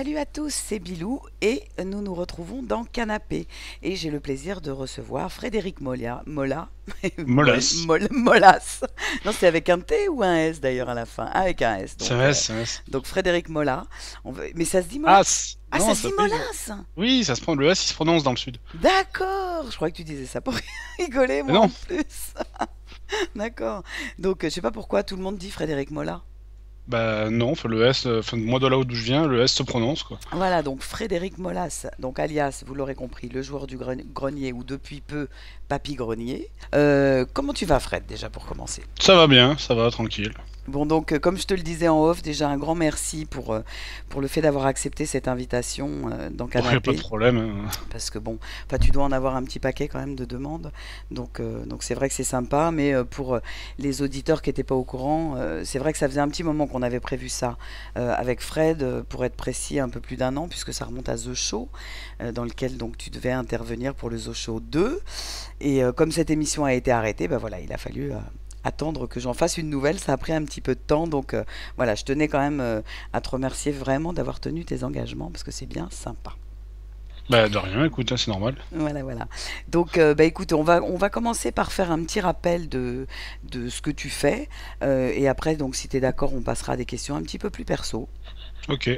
Salut à tous, c'est Bilou et nous nous retrouvons dans Canapé. Et j'ai le plaisir de recevoir Frédéric Mola, Molas. Molas. Non, c'est avec un T ou un S d'ailleurs à la fin? Ah, avec un S. C'est Donc, un S, c'est un S. donc Frédéric Mola. Mais ça se dit Mola? As. Ah, ça Non, se ça dit s'appelle... Molas. Oui, ça se prend... Le S, il se prononce dans le sud. D'accord, je croyais que tu disais ça pour rigoler, Mais moi en non. plus. D'accord. Donc, je sais pas pourquoi tout le monde dit Frédéric Mola. Bah non, enfin le S, enfin moi de là où je viens, le S se prononce quoi. Voilà, donc Frédéric Molas, donc alias, vous l'aurez compris, le joueur du grenier ou depuis peu Papy Grenier. Comment tu vas, Fred, déjà pour commencer? Ça va bien, ça va, tranquille. Bon, donc, comme je te le disais en off, déjà un grand merci pour le fait d'avoir accepté cette invitation dans Bon, y a pas de Canapé. problème, hein. Parce que bon, enfin, tu dois en avoir un petit paquet quand même de demandes. Donc c'est vrai que c'est sympa, mais pour les auditeurs qui n'étaient pas au courant, c'est vrai que ça faisait un petit moment qu'on avait prévu ça avec Fred, pour être précis, un peu plus d'un an, puisque ça remonte à The Show, dans lequel donc tu devais intervenir pour le The Show 2. Et comme cette émission a été arrêtée, ben voilà, il a fallu attendre que j'en fasse une nouvelle. Ça a pris un petit peu de temps, donc voilà, je tenais quand même à te remercier vraiment d'avoir tenu tes engagements, parce que c'est bien sympa. Bah de rien, écoute, hein, c'est normal. Voilà, voilà. Donc, bah, écoute, on va commencer par faire un petit rappel de ce que tu fais. Et après, donc, si tu es d'accord, on passera à des questions un petit peu plus perso. Ok.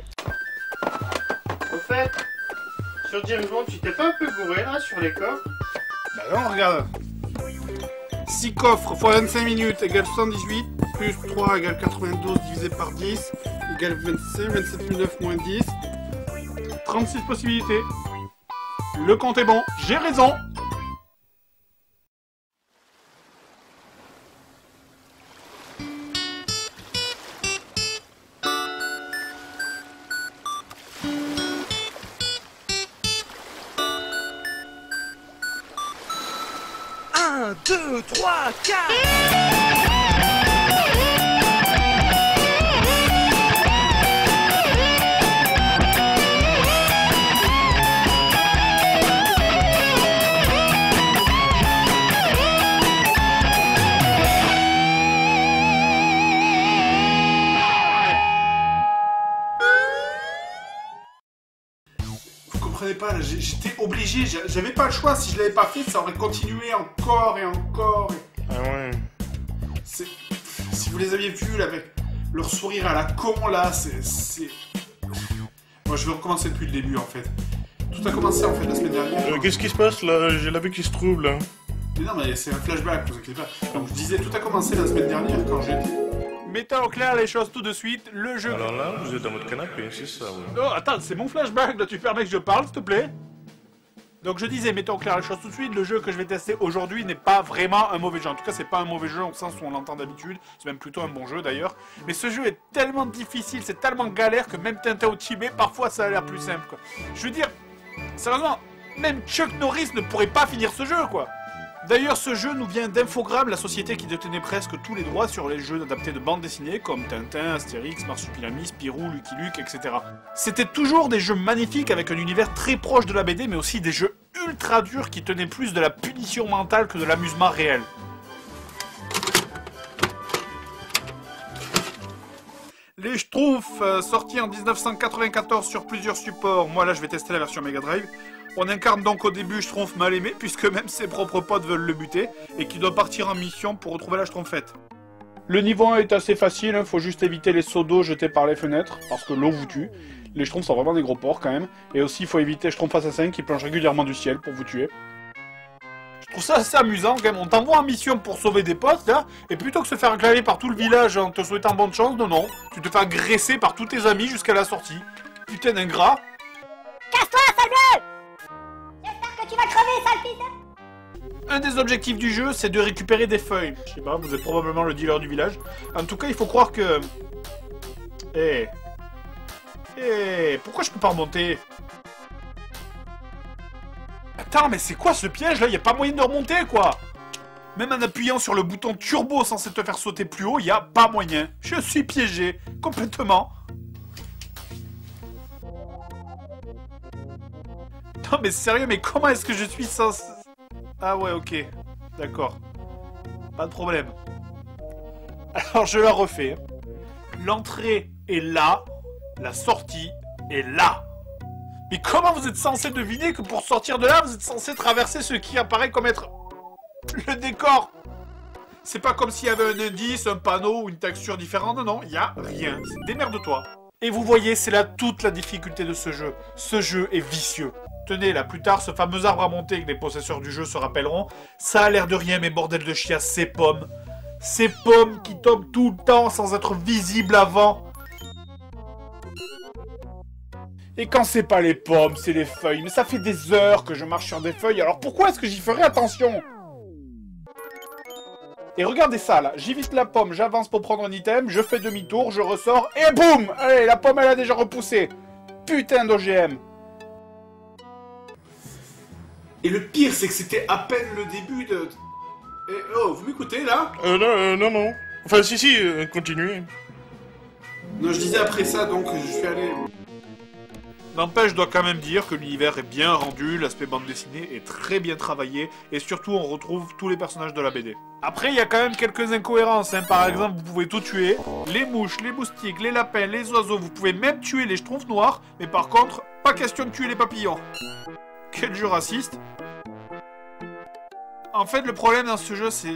Au fait, sur James Bond, tu t'es pas un peu bourré là sur les coffres? Bah non, regarde. 6 coffres x 25 minutes égale 78, plus 3 égale 92 divisé par 10, égale 25, 27 moins 10, 36 possibilités. Le compte est bon, j'ai raison. Un, 2, 3, 4. Vous comprenez pas, là, j'étais obligé, j'avais pas le choix. Si je l'avais pas fait, ça aurait continué encore et encore. Ah ouais. Si vous les aviez vus là, avec leur sourire à la con là, c'est... Moi je vais recommencer depuis le début en fait. Tout a commencé en fait la semaine dernière. Qu'est-ce qui se passe là? J'ai la vue qui se trouve là. Mais non mais c'est un flashback, vous inquiétez pas. Donc je disais, tout a commencé la semaine dernière quand j'étais... Mettons au clair les choses tout de suite, le jeu... Alors là, vous êtes dans votre canapé, c'est ça, oui. Oh, attends, c'est mon flashback, là, tu permets que je parle, s'il te plaît? Donc je disais, mettons au clair les choses tout de suite, le jeu que je vais tester aujourd'hui n'est pas vraiment un mauvais jeu. En tout cas, c'est pas un mauvais jeu au sens où on l'entend d'habitude, c'est même plutôt un bon jeu d'ailleurs. Mais ce jeu est tellement difficile, c'est tellement galère que même Tintin au Tibet, parfois ça a l'air plus simple, quoi. Je veux dire, sérieusement, même Chuck Norris ne pourrait pas finir ce jeu, quoi. D'ailleurs, ce jeu nous vient d'Infogrames, la société qui détenait presque tous les droits sur les jeux adaptés de bande dessinée comme Tintin, Astérix, Marsupilami, Spirou, Lucky Luke, etc. C'était toujours des jeux magnifiques avec un univers très proche de la BD, mais aussi des jeux ultra durs qui tenaient plus de la punition mentale que de l'amusement réel. Les Schtroumpfs, sortis en 1994 sur plusieurs supports. Moi là, je vais tester la version Mega Drive. On incarne donc au début Schtroumpf mal aimé, puisque même ses propres potes veulent le buter, et qui doit partir en mission pour retrouver la Schtroumpfette. Le niveau 1 est assez facile, faut juste éviter les seaux d'eau jetés par les fenêtres, parce que l'eau vous tue. Les Schtroumpfs sont vraiment des gros porcs quand même, et aussi il faut éviter Schtroumpf assassin qui plonge régulièrement du ciel pour vous tuer. Je trouve ça assez amusant quand même, on t'envoie en mission pour sauver des potes là, et plutôt que se faire acclamer par tout le village en te souhaitant bonne chance, non, tu te fais agresser par tous tes amis jusqu'à la sortie. Putain d'ingrat. Casse-toi, sale bleu! J'espère que tu vas crever, sale fils! Un des objectifs du jeu, c'est de récupérer des feuilles. Je sais pas, vous êtes probablement le dealer du village. En tout cas, il faut croire que... pourquoi je peux pas remonter? Attends, mais c'est quoi ce piège là? Y a pas moyen de remonter, quoi! Même en appuyant sur le bouton turbo censé te faire sauter plus haut, y a pas moyen. Je suis piégé, complètement. Non mais sérieux, mais comment est-ce que je suis censé... Ah ouais, ok. D'accord. Pas de problème. Alors je la refais. L'entrée est là, la sortie est là. Mais comment vous êtes censé deviner que pour sortir de là, vous êtes censé traverser ce qui apparaît comme être le décor? C'est pas comme s'il y avait un indice, un panneau ou une texture différente, non, il y a rien. Démerde-toi. Et vous voyez, c'est là toute la difficulté de ce jeu. Ce jeu est vicieux. Tenez, là, plus tard, ce fameux arbre à monter que les possesseurs du jeu se rappelleront, ça a l'air de rien, mais bordel de chiasse, ces pommes. Ces pommes qui tombent tout le temps sans être visibles avant. Et quand c'est pas les pommes, c'est les feuilles. Mais ça fait des heures que je marche sur des feuilles, alors pourquoi est-ce que j'y ferai attention? Et regardez ça, là. J'évite la pomme, j'avance pour prendre un item, je fais demi-tour, je ressors, et boum! Allez, la pomme, elle a déjà repoussé. Putain d'OGM. Et le pire, c'est que c'était à peine le début de... oh, vous m'écoutez, là? Non. Enfin, si, continuez. Non, je disais après ça, donc je suis allé... N'empêche, je dois quand même dire que l'univers est bien rendu, l'aspect bande dessinée est très bien travaillé, et surtout on retrouve tous les personnages de la BD. Après, il y a quand même quelques incohérences, hein. Par exemple, vous pouvez tout tuer, les mouches, les moustiques, les lapins, les oiseaux, vous pouvez même tuer les schtroumpfs noirs, mais par contre, pas question de tuer les papillons. Quel jeu raciste. En fait, le problème dans ce jeu, c'est...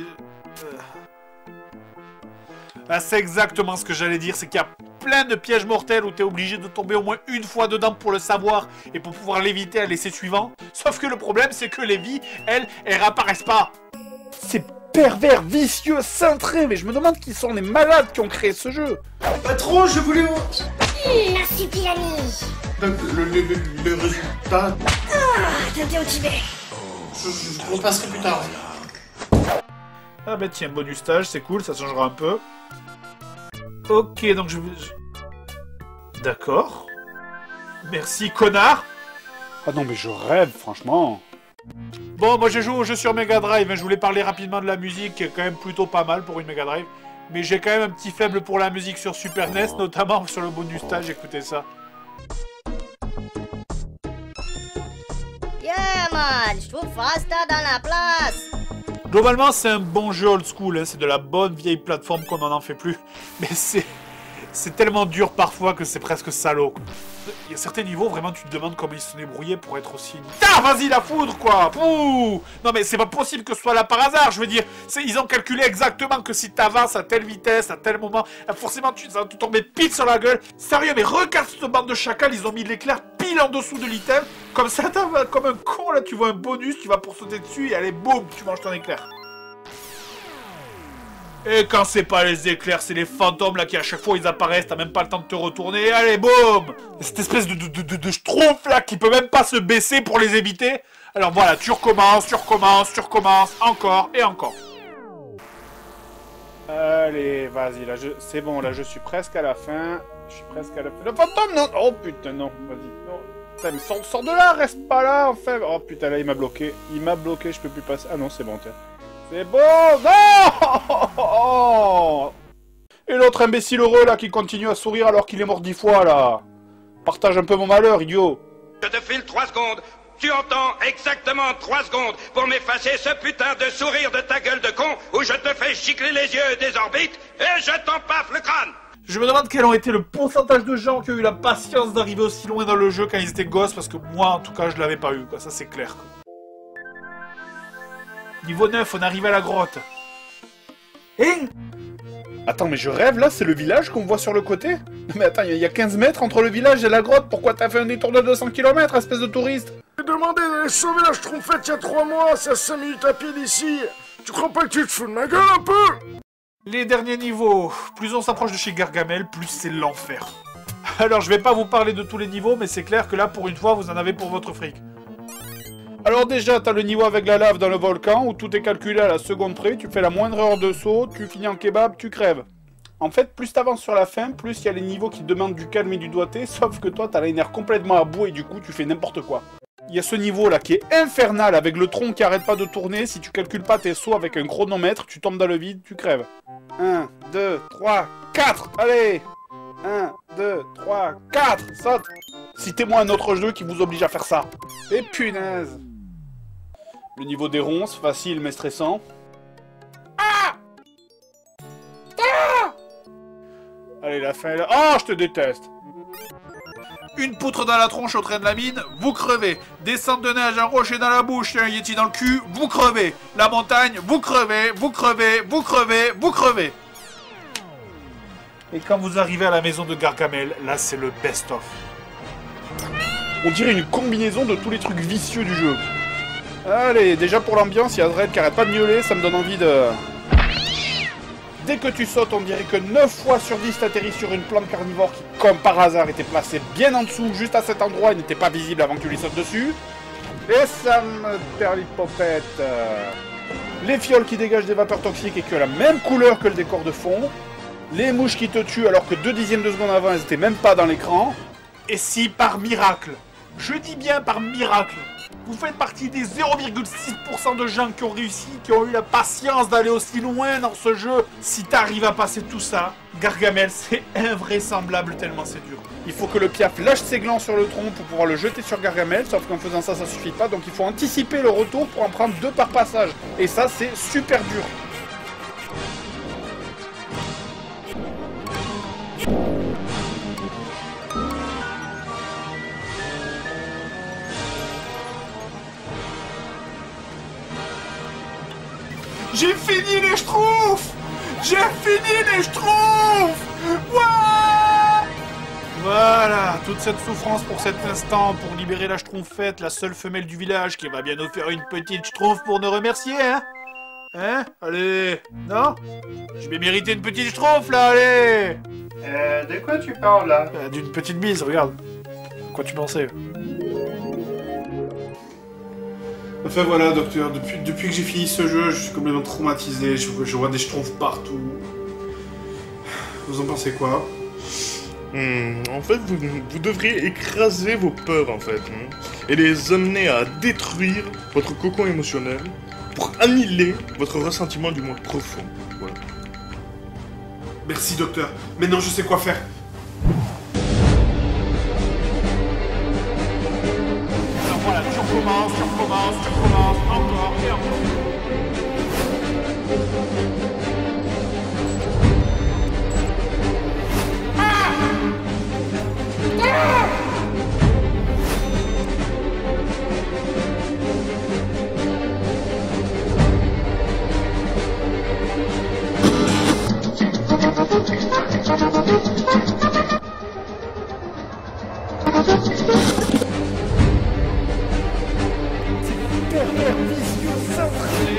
Ah, c'est exactement ce que j'allais dire, c'est qu'il y a plein de pièges mortels où t'es obligé de tomber au moins une fois dedans pour le savoir et pour pouvoir l'éviter à l'essai suivant. Sauf que le problème, c'est que les vies, elles réapparaissent pas. C'est pervers, vicieux, cintré, mais je me demande qui sont les malades qui ont créé ce jeu. Patron, je voulais... Merci, Pilani. Donc, le résultat... T'as été au Tibet. Je vous repasserai plus tard. Ah bah tiens, bonus stage, c'est cool, ça changera un peu. Ok, donc je vais... D'accord. Merci, connard. Ah non, mais je rêve, franchement. Bon, moi je joue au jeu sur Mega Drive, hein. Je voulais parler rapidement de la musique, qui est quand même plutôt pas mal pour une Mega Drive. Mais j'ai quand même un petit faible pour la musique sur Super NES, notamment sur le bonus stage, écoutez ça. Yeah, man, je trouve Frasta dans la place. Globalement, c'est un bon jeu old school, hein. C'est de la bonne vieille plateforme qu'on n'en fait plus. Mais c'est tellement dur parfois que c'est presque salaud, quoi. Il y a certains niveaux, vraiment, tu te demandes comment ils se sont débrouillés pour être aussi... Ah, vas-y, la foudre, quoi. Pouh. Non, mais c'est pas possible que ce soit là par hasard, je veux dire. Ils ont calculé exactement que si t'avances à telle vitesse, à tel moment, forcément, ça va te tomber pile sur la gueule. Sérieux, mais regarde cette bande de chacals, ils ont mis de l'éclair pile en dessous de l'item. Comme ça, comme un con, là, tu vois un bonus, tu vas pour sauter dessus, et allez, boum, tu manges ton éclair. Et quand c'est pas les éclairs, c'est les fantômes là qui à chaque fois ils apparaissent, t'as même pas le temps de te retourner, et allez boum. Cette espèce de schtroumpf là qui peut même pas se baisser pour les éviter. Alors voilà, tu recommences, encore et encore. Allez, vas-y, là c'est bon, là je suis presque à la fin. Le fantôme, non. Oh putain, non, vas-y, non. Putain, mais sors de là, reste pas là, enfin. Oh putain, là il m'a bloqué, je peux plus passer. Ah non, c'est bon, tiens. C'est bon, non. Et l'autre imbécile heureux là qui continue à sourire alors qu'il est mort 10 fois là. Partage un peu mon malheur, idiot. Je te file 3 secondes. Tu entends exactement 3 secondes pour m'effacer ce putain de sourire de ta gueule de con où je te fais gicler les yeux des orbites et je t'empaffe le crâne. Je me demande quel ont été le pourcentage de gens qui ont eu la patience d'arriver aussi loin dans le jeu quand ils étaient gosses, parce que moi en tout cas je l'avais pas eu, quoi. Ça c'est clair, quoi. Niveau 9, on arrive à la grotte. Hein? Attends, mais je rêve là, c'est le village qu'on voit sur le côté? Mais attends, il y a 15 mètres entre le village et la grotte, pourquoi t'as fait un détour de 200 km, espèce de touriste? J'ai demandé d'aller sauver la schtroumpfette il y a 3 mois, c'est à 5 minutes à pied d'ici. Tu crois pas que tu te fous de ma gueule un peu? Les derniers niveaux, plus on s'approche de chez Gargamel, plus c'est l'enfer. Alors je vais pas vous parler de tous les niveaux, mais c'est clair que là, pour une fois, vous en avez pour votre fric. Alors déjà, t'as le niveau avec la lave dans le volcan, où tout est calculé à la seconde près, tu fais la moindre heure de saut, tu finis en kebab, tu crèves. En fait, plus t'avances sur la fin, plus il y a les niveaux qui te demandent du calme et du doigté, sauf que toi, t'as les nerfs complètement à bout et du coup, tu fais n'importe quoi. Il y a ce niveau là qui est infernal, avec le tronc qui arrête pas de tourner, si tu calcules pas tes sauts avec un chronomètre, tu tombes dans le vide, tu crèves. 1, 2, 3, 4, allez 1, 2, 3, 4, saute. Citez-moi un autre jeu qui vous oblige à faire ça. Et punaise. Le niveau des ronces, facile mais stressant. Ah, ah. Allez, la fin est là. Oh, je te déteste. Une poutre dans la tronche au train de la mine, vous crevez. Descente de neige, un rocher dans la bouche et un yeti dans le cul, vous crevez. La montagne, vous crevez, vous crevez, vous crevez, vous crevez. Et quand vous arrivez à la maison de Gargamel, là c'est le best-of. On dirait une combinaison de tous les trucs vicieux du jeu. Allez, déjà pour l'ambiance, il y a Dredd qui arrête pas de miauler, ça me donne envie de... Dès que tu sautes, on dirait que 9 fois sur 10 t'atterris sur une plante carnivore qui, comme par hasard, était placée bien en dessous, juste à cet endroit, et n'était pas visible avant que tu lui sautes dessus. Et ça me perlipopette. Les fioles qui dégagent des vapeurs toxiques et qui ont la même couleur que le décor de fond. Les mouches qui te tuent alors que 2 dixièmes de seconde avant, elles étaient même pas dans l'écran. Et si par miracle, je dis bien par miracle, vous faites partie des 0,6% de gens qui ont réussi, qui ont eu la patience d'aller aussi loin dans ce jeu. Si t'arrives à passer tout ça, Gargamel, c'est invraisemblable tellement c'est dur. Il faut que le piaf lâche ses glands sur le tronc pour pouvoir le jeter sur Gargamel, sauf qu'en faisant ça, ça suffit pas, donc il faut anticiper le retour pour en prendre 2 par passage. Et ça, c'est super dur. J'ai fini les schtroumpfs! J'ai fini les schtroumpfs! Ouais! Voilà, toute cette souffrance pour cet instant, pour libérer la schtroumpfette, la seule femelle du village qui va bien nous faire une petite schtroumpf pour nous remercier, hein? Hein? Allez! Non? Je vais mériter une petite schtroumpf, là, allez! De quoi tu parles, là? D'une petite bise, regarde. À quoi tu pensais? Enfin voilà, docteur, depuis que j'ai fini ce jeu, je suis complètement traumatisé, je vois des schtroumpfs partout. Vous en pensez quoi? En fait, vous devriez écraser vos peurs, en fait, et les amener à détruire votre cocon émotionnel pour annihiler votre ressentiment du monde profond. Voilà. Merci, docteur. Maintenant, je sais quoi faire. Alors voilà, tu recommences, encore et encore.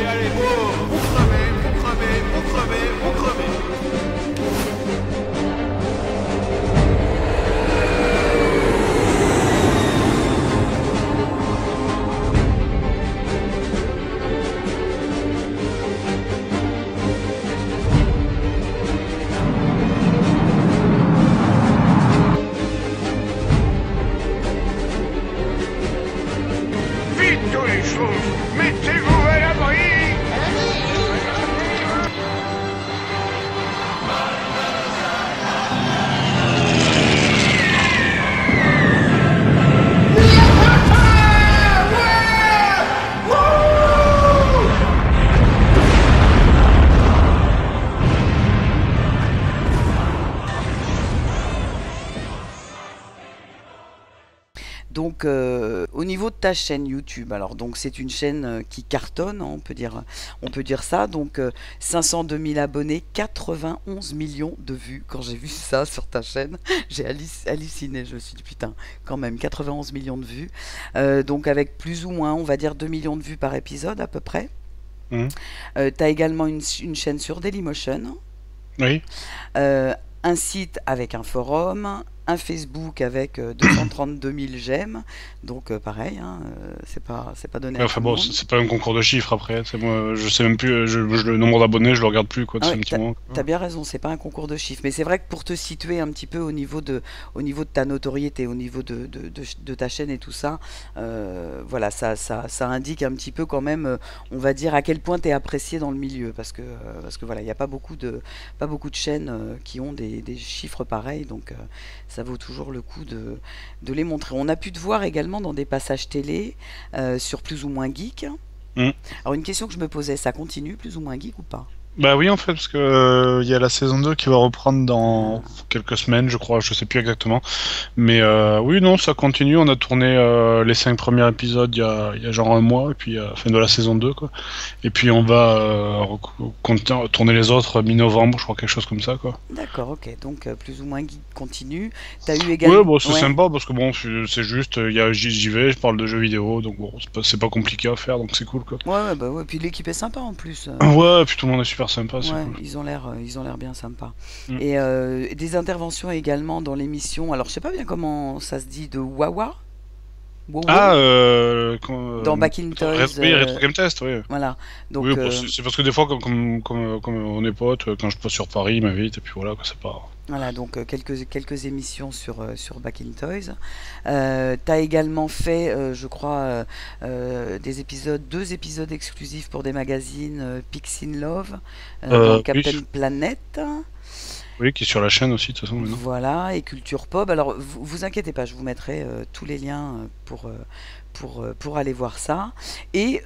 Allez, vous crevez. Vite tous les choses, mettez-vous à l'abri. Donc, au niveau de ta chaîne YouTube, alors donc c'est une chaîne qui cartonne, hein, on peut dire ça. Donc 502 000 abonnés, 91 millions de vues. Quand j'ai vu ça sur ta chaîne, j'ai halluciné. Je me suis dit putain, quand même 91 millions de vues. Donc avec plus ou moins, on va dire 2 millions de vues par épisode à peu près. T'as également une chaîne sur Dailymotion. Oui. Un site avec un forum, un Facebook avec 232 000 j'aime, donc pareil, hein, c'est pas donné à Enfin tout le bon, monde. c'est pas un concours de chiffres après. Moi, je sais même plus le nombre d'abonnés, je le regarde plus quoi. Ah C'est ouais, un petit moment. t'as bien raison, c'est pas un concours de chiffres, mais c'est vrai que pour te situer un petit peu au niveau de ta notoriété, au niveau de ta chaîne et tout ça, voilà, ça indique un petit peu quand même, on va dire à quel point tu es apprécié dans le milieu, parce que voilà, il n'y a pas beaucoup de chaînes qui ont des chiffres pareils, donc ça vaut toujours le coup de les montrer. On a pu te voir également dans des passages télé sur Plus ou moins Geek. Alors une question que je me posais, ça continue Plus ou moins Geek ou pas? Bah oui, en fait, parce que il y a la saison 2 qui va reprendre dans quelques semaines, je crois, je sais plus exactement. Mais oui, non, ça continue. On a tourné les 5 premiers épisodes il y a genre un mois, et puis fin de la saison 2, quoi. Et puis on va tourner les autres mi-novembre, je crois, quelque chose comme ça, quoi. D'accord, ok. Donc plus ou moins guide continue. T'as eu également. Ouais, bon, c'est Ouais. sympa parce que bon, c'est juste, j'y vais, je parle de jeux vidéo, donc bon, c'est pas compliqué à faire, donc c'est cool, quoi. Ouais, bah ouais. Puis l'équipe est sympa en plus. Ouais, et puis tout le monde est super sympa, c'est Ouais, cool. ils ont l'air bien sympas. Mm. Et des interventions également dans l'émission. Alors, je sais pas bien comment ça se dit, de Wawa? Wow, Ah, dans Back in Toys. Oui, Retro Game Test, oui. Voilà. Donc, Oui, bon, c'est parce que des fois, comme on est potes, quand je passe sur Paris, il m'invite, et puis voilà, quoi, c'est pas... voilà, donc quelques émissions sur Back in Toys. T'as également fait, je crois, deux épisodes exclusifs pour des magazines Pix in Love, dans Oui. Captain Planet. Oui, qui est sur la chaîne aussi, de toute façon, maintenant. Voilà, et Culture Pop. Alors, vous inquiétez pas, je vous mettrai tous les liens pour aller voir ça. Et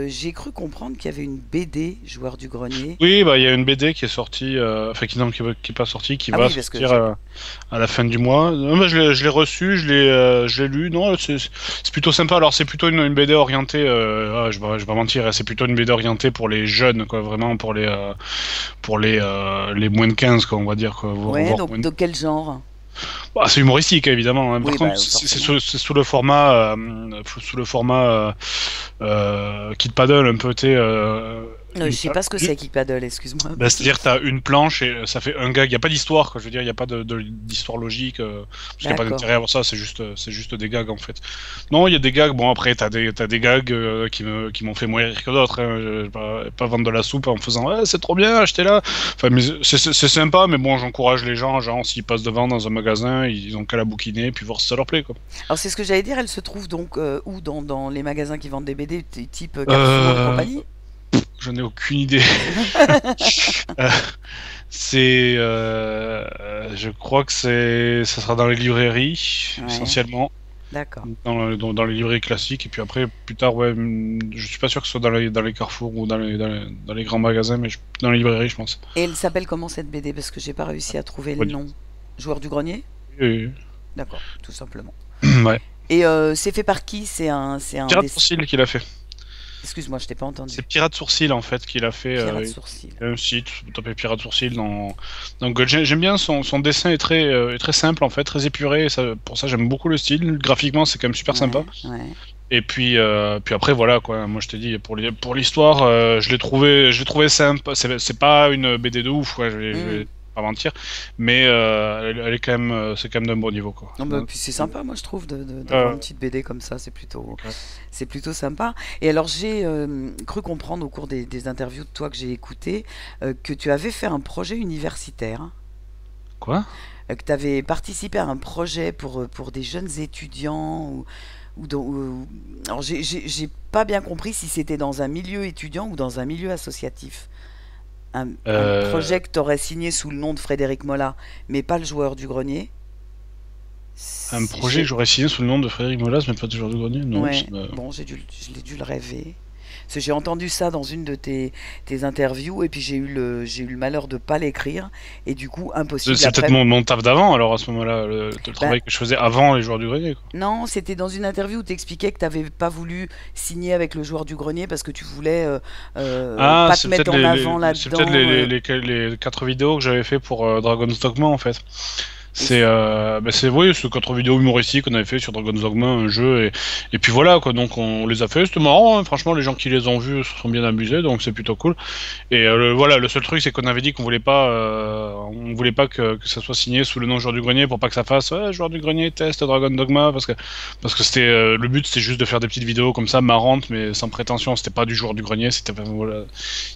j'ai cru comprendre qu'il y avait une BD, Joueur du Grenier. Oui, bah il y a une BD qui est sortie, enfin qui est pas sortie, qui Ah va oui, parce que sortir à la fin du mois. Non, bah, je l'ai reçu, je l'ai lu. Non, c'est plutôt sympa. Alors c'est plutôt une BD orientée, je vais pas mentir, hein, c'est plutôt une BD orientée pour les jeunes, quoi, vraiment pour les moins de 15, quoi, on va dire, quoi. Ouais, Voire donc moins de- de quel genre? Bah, c'est humoristique, évidemment, hein. Par Oui, contre, bah, c'est forcément. sous le format, Kid Paddle, un peu, tu sais. Je sais pas ce que c'est Kick Paddle, excuse-moi. Bah, c'est-à-dire que t'as une planche et ça fait un gag. Il n'y a pas d'histoire, quoi. Je veux dire, il n'y a pas d'histoire logique. Parce qu'il n'y a pas D'accord. d'intérêt à avoir ça, c'est juste des gags, en fait. Non, il y a des gags. Bon, après, t'as des gags qui m'ont fait moins rire que d'autres, hein. Je vais pas vendre de la soupe en faisant ouais, c'est trop bien, achetez-la. Enfin, mais c'est sympa, mais bon, j'encourage les gens, genre, s'ils passent devant dans un magasin, ils ont qu'à la bouquiner, puis voir si ça leur plaît, quoi. Alors, c'est ce que j'allais dire, elle se trouve donc où dans les magasins qui vendent des BD, type Carrefour et compagnie? J'en ai aucune idée. Euh, je crois que ça sera dans les librairies, Ouais. essentiellement. D'accord. Dans les librairies classiques, et puis après, plus tard, ouais, je suis pas sûr que ce soit dans les carrefours ou dans les grands magasins, mais dans les librairies, je pense. Et elle s'appelle comment cette BD? Parce que j'ai pas réussi à trouver le Ouais. nom. Joueur du Grenier? Et- D'accord, tout simplement. ouais. Et c'est fait par qui? C'est un Pirate Sourcil qui l'a fait. Excuse-moi, je t'ai pas entendu. C'est Pirate Sourcil, en fait, qui l'a fait. Pirate Sourcil. Il y a un site, vous tapez Pirate Sourcil dans Google. J'aime bien son dessin est très simple, en fait, très épuré. Pour ça, j'aime beaucoup le style. Graphiquement, c'est quand même super sympa. Ouais. Et puis après, voilà, quoi. Moi, je t'ai dit, pour l'histoire, je l'ai trouvé simple. C'est pas une BD de ouf, ouais, je vais pas mentir. Mais elle est quand même, c'est quand même d'un bon niveau, quoi. Non, bah, puis c'est sympa, moi je trouve, d'avoir une petite BD comme ça, c'est plutôt sympa. Et alors j'ai cru comprendre au cours des interviews de toi que j'ai écoutées que tu avais fait un projet universitaire. Quoi? Que tu avais participé à un projet pour des jeunes étudiants alors j'ai pas bien compris si c'était dans un milieu étudiant ou dans un milieu associatif. Un projet que tu aurais signé sous le nom de Frédéric Molla, mais pas le Joueur du Grenier. Un projet que j'aurais signé sous le nom de Frédéric Molas, mais pas de Joueur du Grenier? Non. Ouais. Bon, je l'ai dû le rêver. Parce que j'ai entendu ça dans une de tes interviews, et puis j'ai eu le malheur de pas l'écrire, et du coup, impossible. C'est peut-être mon taf d'avant, alors, à ce moment-là, le travail que je faisais avant les Joueurs du Grenier, quoi. Non, c'était dans une interview où tu expliquais que tu n'avais pas voulu signer avec le Joueur du Grenier parce que tu voulais pas te mettre en avant là-dedans. C'est peut-être les 4 vidéos que j'avais fait pour Dragon's Dogma, en fait. C'est oui, ce 4 vidéos humoristiques qu'on avait fait sur Dragon's Dogma, un jeu, et puis voilà, quoi. Donc on les a fait, c'était marrant, hein. Franchement, les gens qui les ont vus se sont bien amusés, donc c'est plutôt cool. Et voilà, le seul truc, c'est qu'on avait dit qu'on voulait pas que ça soit signé sous le nom Joueur du Grenier, pour pas que ça fasse Joueur du Grenier test Dragon's Dogma, parce que c'était le but, c'était juste de faire des petites vidéos comme ça, marrantes, mais sans prétention. C'était pas du Joueur du Grenier, c'était voilà,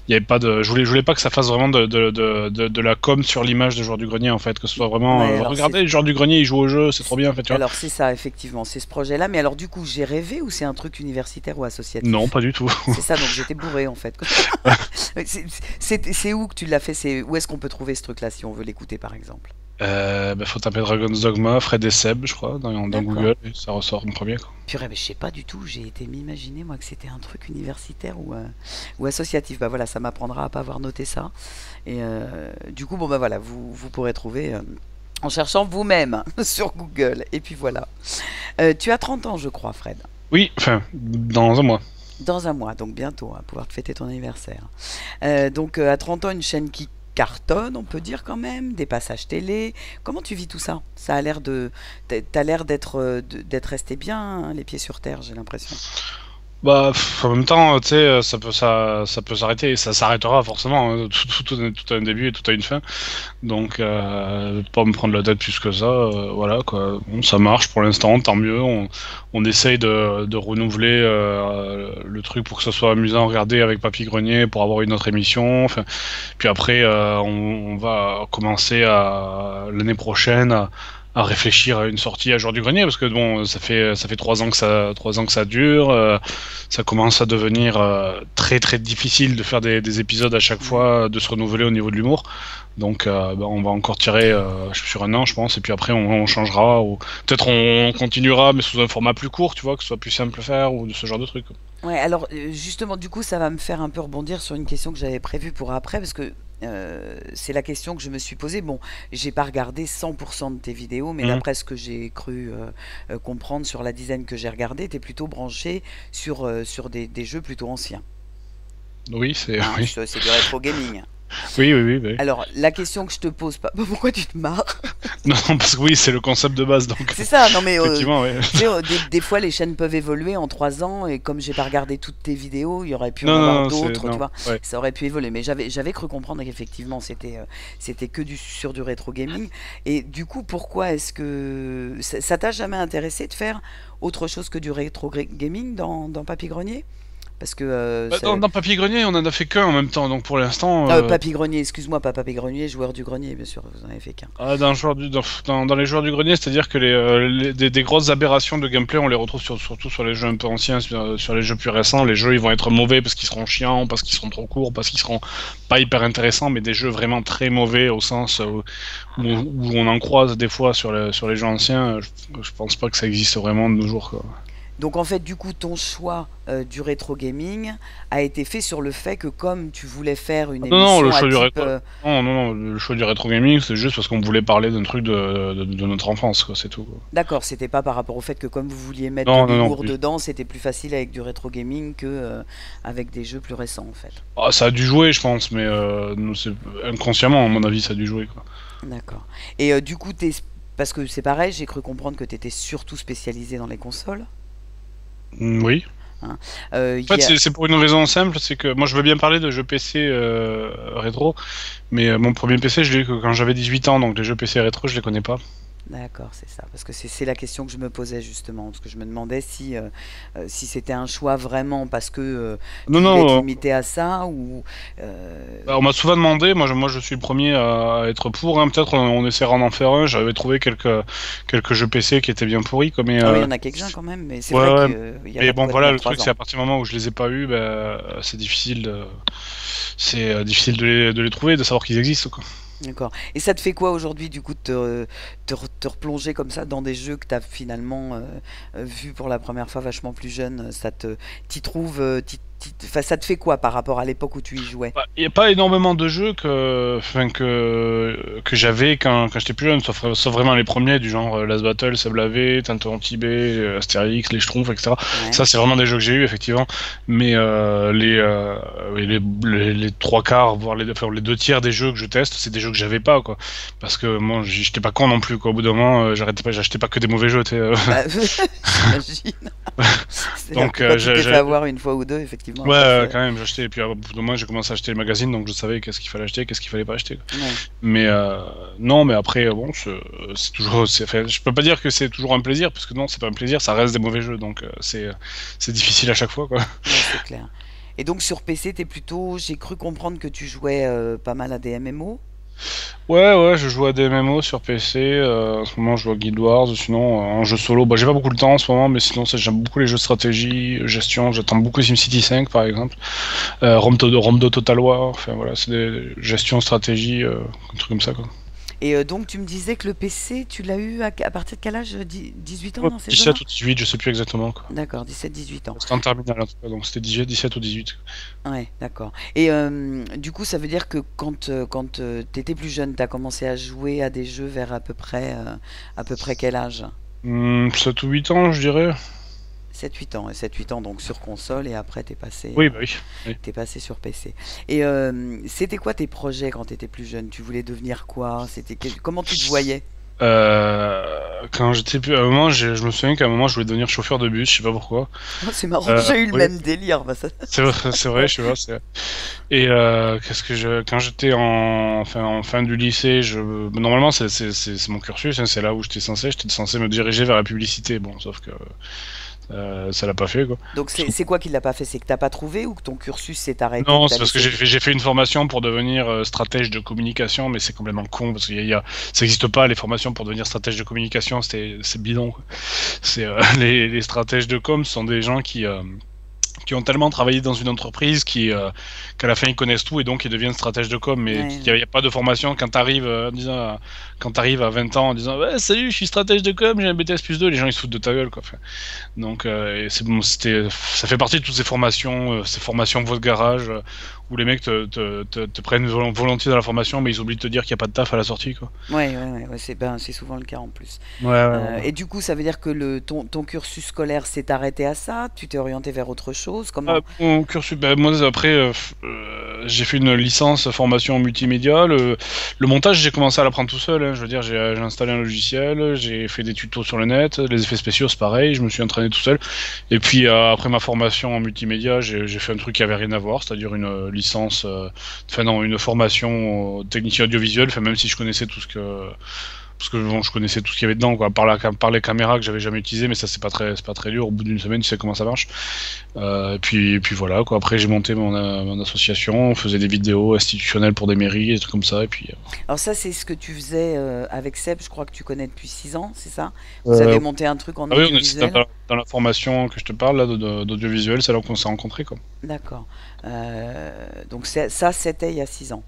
il y avait pas de, je voulais pas que ça fasse vraiment de la com sur l'image de Joueur du Grenier, en fait, que ce soit vraiment Ouais, regardez, le Joueur du Grenier, il joue au jeu, c'est trop bien, en fait, tu vois. Alors c'est ça, effectivement, c'est ce projet-là. Mais alors du coup, j'ai rêvé ou c'est un truc universitaire ou associatif? Non, pas du tout. C'est ça, donc j'étais bourré en fait. C'est où que tu l'as fait? Où est-ce qu'on peut trouver ce truc-là si on veut l'écouter par exemple? Faut taper Dragon's Dogma, Fred et Seb, je crois, dans D'accord. Google, et ça ressort en premier, quoi. Purée, mais je sais pas du tout, j'ai été m'imaginer moi que c'était un truc universitaire ou associatif. Bah voilà, ça m'apprendra à pas avoir noté ça. Et du coup, bon bah voilà, vous pourrez trouver en cherchant vous-même sur Google. Et puis voilà. Tu as 30 ans, je crois, Fred. Oui, enfin, dans un mois. Dans un mois, donc bientôt, on va pouvoir te fêter ton anniversaire. Donc à 30 ans, une chaîne qui cartonne, on peut dire quand même, des passages télé. Comment tu vis tout ça? Ça a l'air t'as l'air d'être resté bien, hein, les pieds sur terre, j'ai l'impression. Bah, en même temps, tu sais, ça peut s'arrêter, et ça s'arrêtera forcément, hein. Tout a un début et tout a une fin. Donc, pas me prendre la tête plus que ça, voilà, quoi. Bon, ça marche pour l'instant, tant mieux. On essaye de renouveler le truc pour que ce soit amusant à regarder avec Papy Grenier, pour avoir une autre émission. Enfin, puis après, on va commencer l'année prochaine à réfléchir à une sortie à Jour du Grenier, parce que bon, ça fait 3 ans que ça dure, ça commence à devenir très très difficile de faire des épisodes à chaque fois, de se renouveler au niveau de l'humour. Donc on va encore tirer sur un an, je pense, et puis après on changera, ou peut-être on continuera, mais sous un format plus court, tu vois, que ce soit plus simple à faire, ou de ce genre de truc. Ouais, alors justement, du coup, ça va me faire un peu rebondir sur une question que j'avais prévue pour après, parce que c'est la question que je me suis posée. Bon, j'ai pas regardé 100% de tes vidéos, mais d'après ce que j'ai cru comprendre sur la dizaine que j'ai regardé, t'es plutôt branché sur des jeux plutôt anciens. Oui, c'est Hein, oui. c'est du rétro gaming. Oui. Alors, la question que je te pose, pas pourquoi tu te marres? Non, parce que oui, c'est le concept de base, donc C'est ça, non mais effectivement, ouais. tu sais, des fois les chaînes peuvent évoluer en 3 ans et comme j'ai pas regardé toutes tes vidéos, il y aurait pu en Non, avoir non, d'autres, tu non, vois, ouais. ça aurait pu évoluer. Mais j'avais cru comprendre qu'effectivement c'était que sur du rétro gaming. Et du coup, pourquoi est-ce que ça t'a jamais intéressé de faire autre chose que du rétro gaming dans Papy Grenier? Parce que Bah, dans Papy Grenier, on en a fait qu'un en même temps, donc pour l'instant. Papy Grenier, excuse-moi, pas Papy Grenier, joueur du grenier, bien sûr, vous en avez fait qu'un. Dans les joueurs du grenier, c'est-à-dire que des grosses aberrations de gameplay, on les retrouve surtout sur les jeux un peu anciens, sur les jeux plus récents. Les jeux, ils vont être mauvais parce qu'ils seront chiants, parce qu'ils seront trop courts, parce qu'ils seront pas hyper intéressants, mais des jeux vraiment très mauvais au sens où on en croise des fois sur les jeux anciens. Je pense pas que ça existe vraiment de nos jours, quoi. Donc en fait, du coup, ton choix du rétro gaming a été fait sur le fait que comme tu voulais faire une émission Non, le choix du type, rétro. Non, le choix du rétro gaming, c'est juste parce qu'on voulait parler d'un truc de notre enfance, quoi, c'est tout, quoi. d'accord, c'était pas par rapport au fait que comme vous vouliez mettre Non, de non, l'humour plus. dedans, c'était plus facile avec du rétro gaming que avec des jeux plus récents en fait. Ah, ça a dû jouer, je pense, mais inconsciemment, à mon avis, ça a dû jouer, quoi. D'accord. Et du coup, parce que c'est pareil, j'ai cru comprendre que tu étais surtout spécialisé dans les consoles. Oui. Hein. En fait, c'est pour une raison simple, c'est que moi je veux bien parler de jeux PC rétro, mais mon premier PC je l'ai eu que quand j'avais 18 ans, donc les jeux PC rétro je les connais pas. D'accord, c'est ça. Parce que c'est la question que je me posais justement. Parce que je me demandais si c'était un choix vraiment parce que tu voulais te limiter à ça ou... Bah, on m'a souvent demandé, moi je suis le premier à être pour, hein. Peut-être on essaiera d'en faire un, j'avais trouvé quelques jeux PC qui étaient bien pourris, quoi, mais... Ah oui, il y en a quelques-uns quand même, mais c'est ouais, vrai ouais. qu'il y a Mais la bon poêle voilà, de le 3 truc ans. c'est à partir du moment où je les ai pas eus, c'est difficile de les trouver, de savoir qu'ils existent, quoi. D'accord. Et ça te fait quoi aujourd'hui, du coup, de te replonger comme ça dans des jeux que tu as finalement vus pour la première fois vachement plus jeune? T'y trouves, enfin, ça te fait quoi par rapport à l'époque où tu y jouais? Il n'y a pas énormément de jeux que j'avais quand j'étais plus jeune, sauf vraiment les premiers, du genre Last Battle, Seb Lavé, Tintin Tibet, Astérix, les Schtroumpfs, etc. Ouais. Ça, c'est vraiment des jeux que j'ai eu, effectivement. Mais les trois quarts, voire les 2 tiers des jeux que je teste, c'est des jeux que j'avais pas, quoi. Parce que moi, j'étais pas con non plus, quoi. Au bout d'un moment, j'achetais pas que des mauvais jeux, tu sais. Bah, j'imagine. Donc, quand tu t'es fait avoir une fois ou deux, effectivement. ouais, quand même, j'achetais. Et puis, au bout d'un moment, j'ai commencé à acheter les magazines, donc je savais qu'est-ce qu'il fallait acheter, qu'est-ce qu'il fallait pas acheter, quoi. Ouais. Mais non, mais après, bon, c'est toujours. Enfin, je peux pas dire que c'est toujours un plaisir, parce que non, c'est pas un plaisir, ça reste des mauvais jeux, donc c'est difficile à chaque fois, quoi. Ouais, c'est clair. Et donc sur PC, t'es plutôt... J'ai cru comprendre que tu jouais pas mal à des MMO. Ouais, je joue à des MMO sur PC. En ce moment, je joue à Guild Wars. Sinon, en jeu solo, bah, j'ai pas beaucoup de temps en ce moment, mais sinon, j'aime beaucoup les jeux de stratégie, gestion. J'attends beaucoup SimCity 5, par exemple. Rome 2 Total War. Enfin, voilà, c'est des gestions, stratégie, un truc comme ça, quoi. Et donc tu me disais que le PC, tu l'as eu à partir de quel âge? 18 ans, Ouais, non, c'est ça? 17 ou 18, je sais plus exactement, quoi. D'accord, 17-18 ans. C'était en terminale, en tout cas, donc c'était 17 ou 18. Ouais, d'accord. Et du coup, ça veut dire que quand t'étais plus jeune, t'as commencé à jouer à des jeux vers à peu près quel âge? 7 ou 8 ans, je dirais. 7-8 ans, et 7-8 ans donc sur console et après Oui, bah oui. Oui. t'es passé sur PC. Et c'était quoi tes projets quand t'étais plus jeune? Tu voulais devenir quoi? Comment tu te voyais? Quand j'étais plus... À un moment, je me souviens qu'à un moment, je voulais devenir chauffeur de bus, je sais pas pourquoi. Oh, c'est marrant, j'ai eu le Oui, même délire. Bah, ça... c'est vrai, je sais pas. Et quand j'étais en fin du lycée, normalement, c'est mon cursus, hein, c'est là où j'étais censé me diriger vers la publicité. Bon, sauf que ça l'a pas fait, quoi. Donc c'est quoi qui l'a pas fait? C'est que t'as pas trouvé ou que ton cursus s'est arrêté? Non, que c'est t'as parce que laissé... j'ai fait une formation pour devenir stratège de communication, mais c'est complètement con parce ça n'existe pas les formations pour devenir stratège de communication, c'est bidon, quoi. C'est les stratèges de com sont des gens qui ont tellement travaillé dans une entreprise qu'à la fin ils connaissent tout et donc ils deviennent stratèges de com, mais Ouais, il n'y a pas de formation quand t'arrives quand t'arrives à 20 ans en disant ouais, salut, je suis stratège de com, j'ai un BTS plus 2, les gens ils se foutent de ta gueule, quoi. Enfin, donc et c'est bon, ça fait partie de toutes ces formations votre garage où les mecs te prennent volontiers dans la formation, mais ils oublient de te dire qu'il n'y a pas de taf à la sortie, quoi. ouais, c'est souvent le cas en plus. Ouais. Et du coup, ça veut dire que ton cursus scolaire s'est arrêté à ça? Tu t'es orienté vers autre chose? Comment? Mon cursus, moi après j'ai fait une licence formation en multimédia. Le montage, j'ai commencé à l'apprendre tout seul, hein. Je veux dire, j'ai installé un logiciel, j'ai fait des tutos sur le net, les effets spéciaux c'est pareil, je me suis entraîné tout seul. Et puis après ma formation en multimédia, j'ai fait un truc qui avait rien à voir, c'est-à-dire une licence, une formation technicien audiovisuel, même si je connaissais tout ce que... Parce que bon, je connaissais tout ce qu'il y avait dedans, quoi, par les caméras que j'avais jamais utilisées, mais ça c'est pas très dur. Au bout d'une semaine, tu sais comment ça marche. Et puis voilà, quoi. Après j'ai monté mon association, on faisait des vidéos institutionnelles pour des mairies, des trucs comme ça. Et puis Alors ça, c'est ce que tu faisais avec Seb, je crois que tu connais depuis 6 ans, c'est ça? Vous avez monté un truc en oui, audiovisuel? dans la formation que je te parle là d'audiovisuel, c'est là qu'on s'est rencontrés, quoi. D'accord. Donc ça, c'était il y a 6 ans.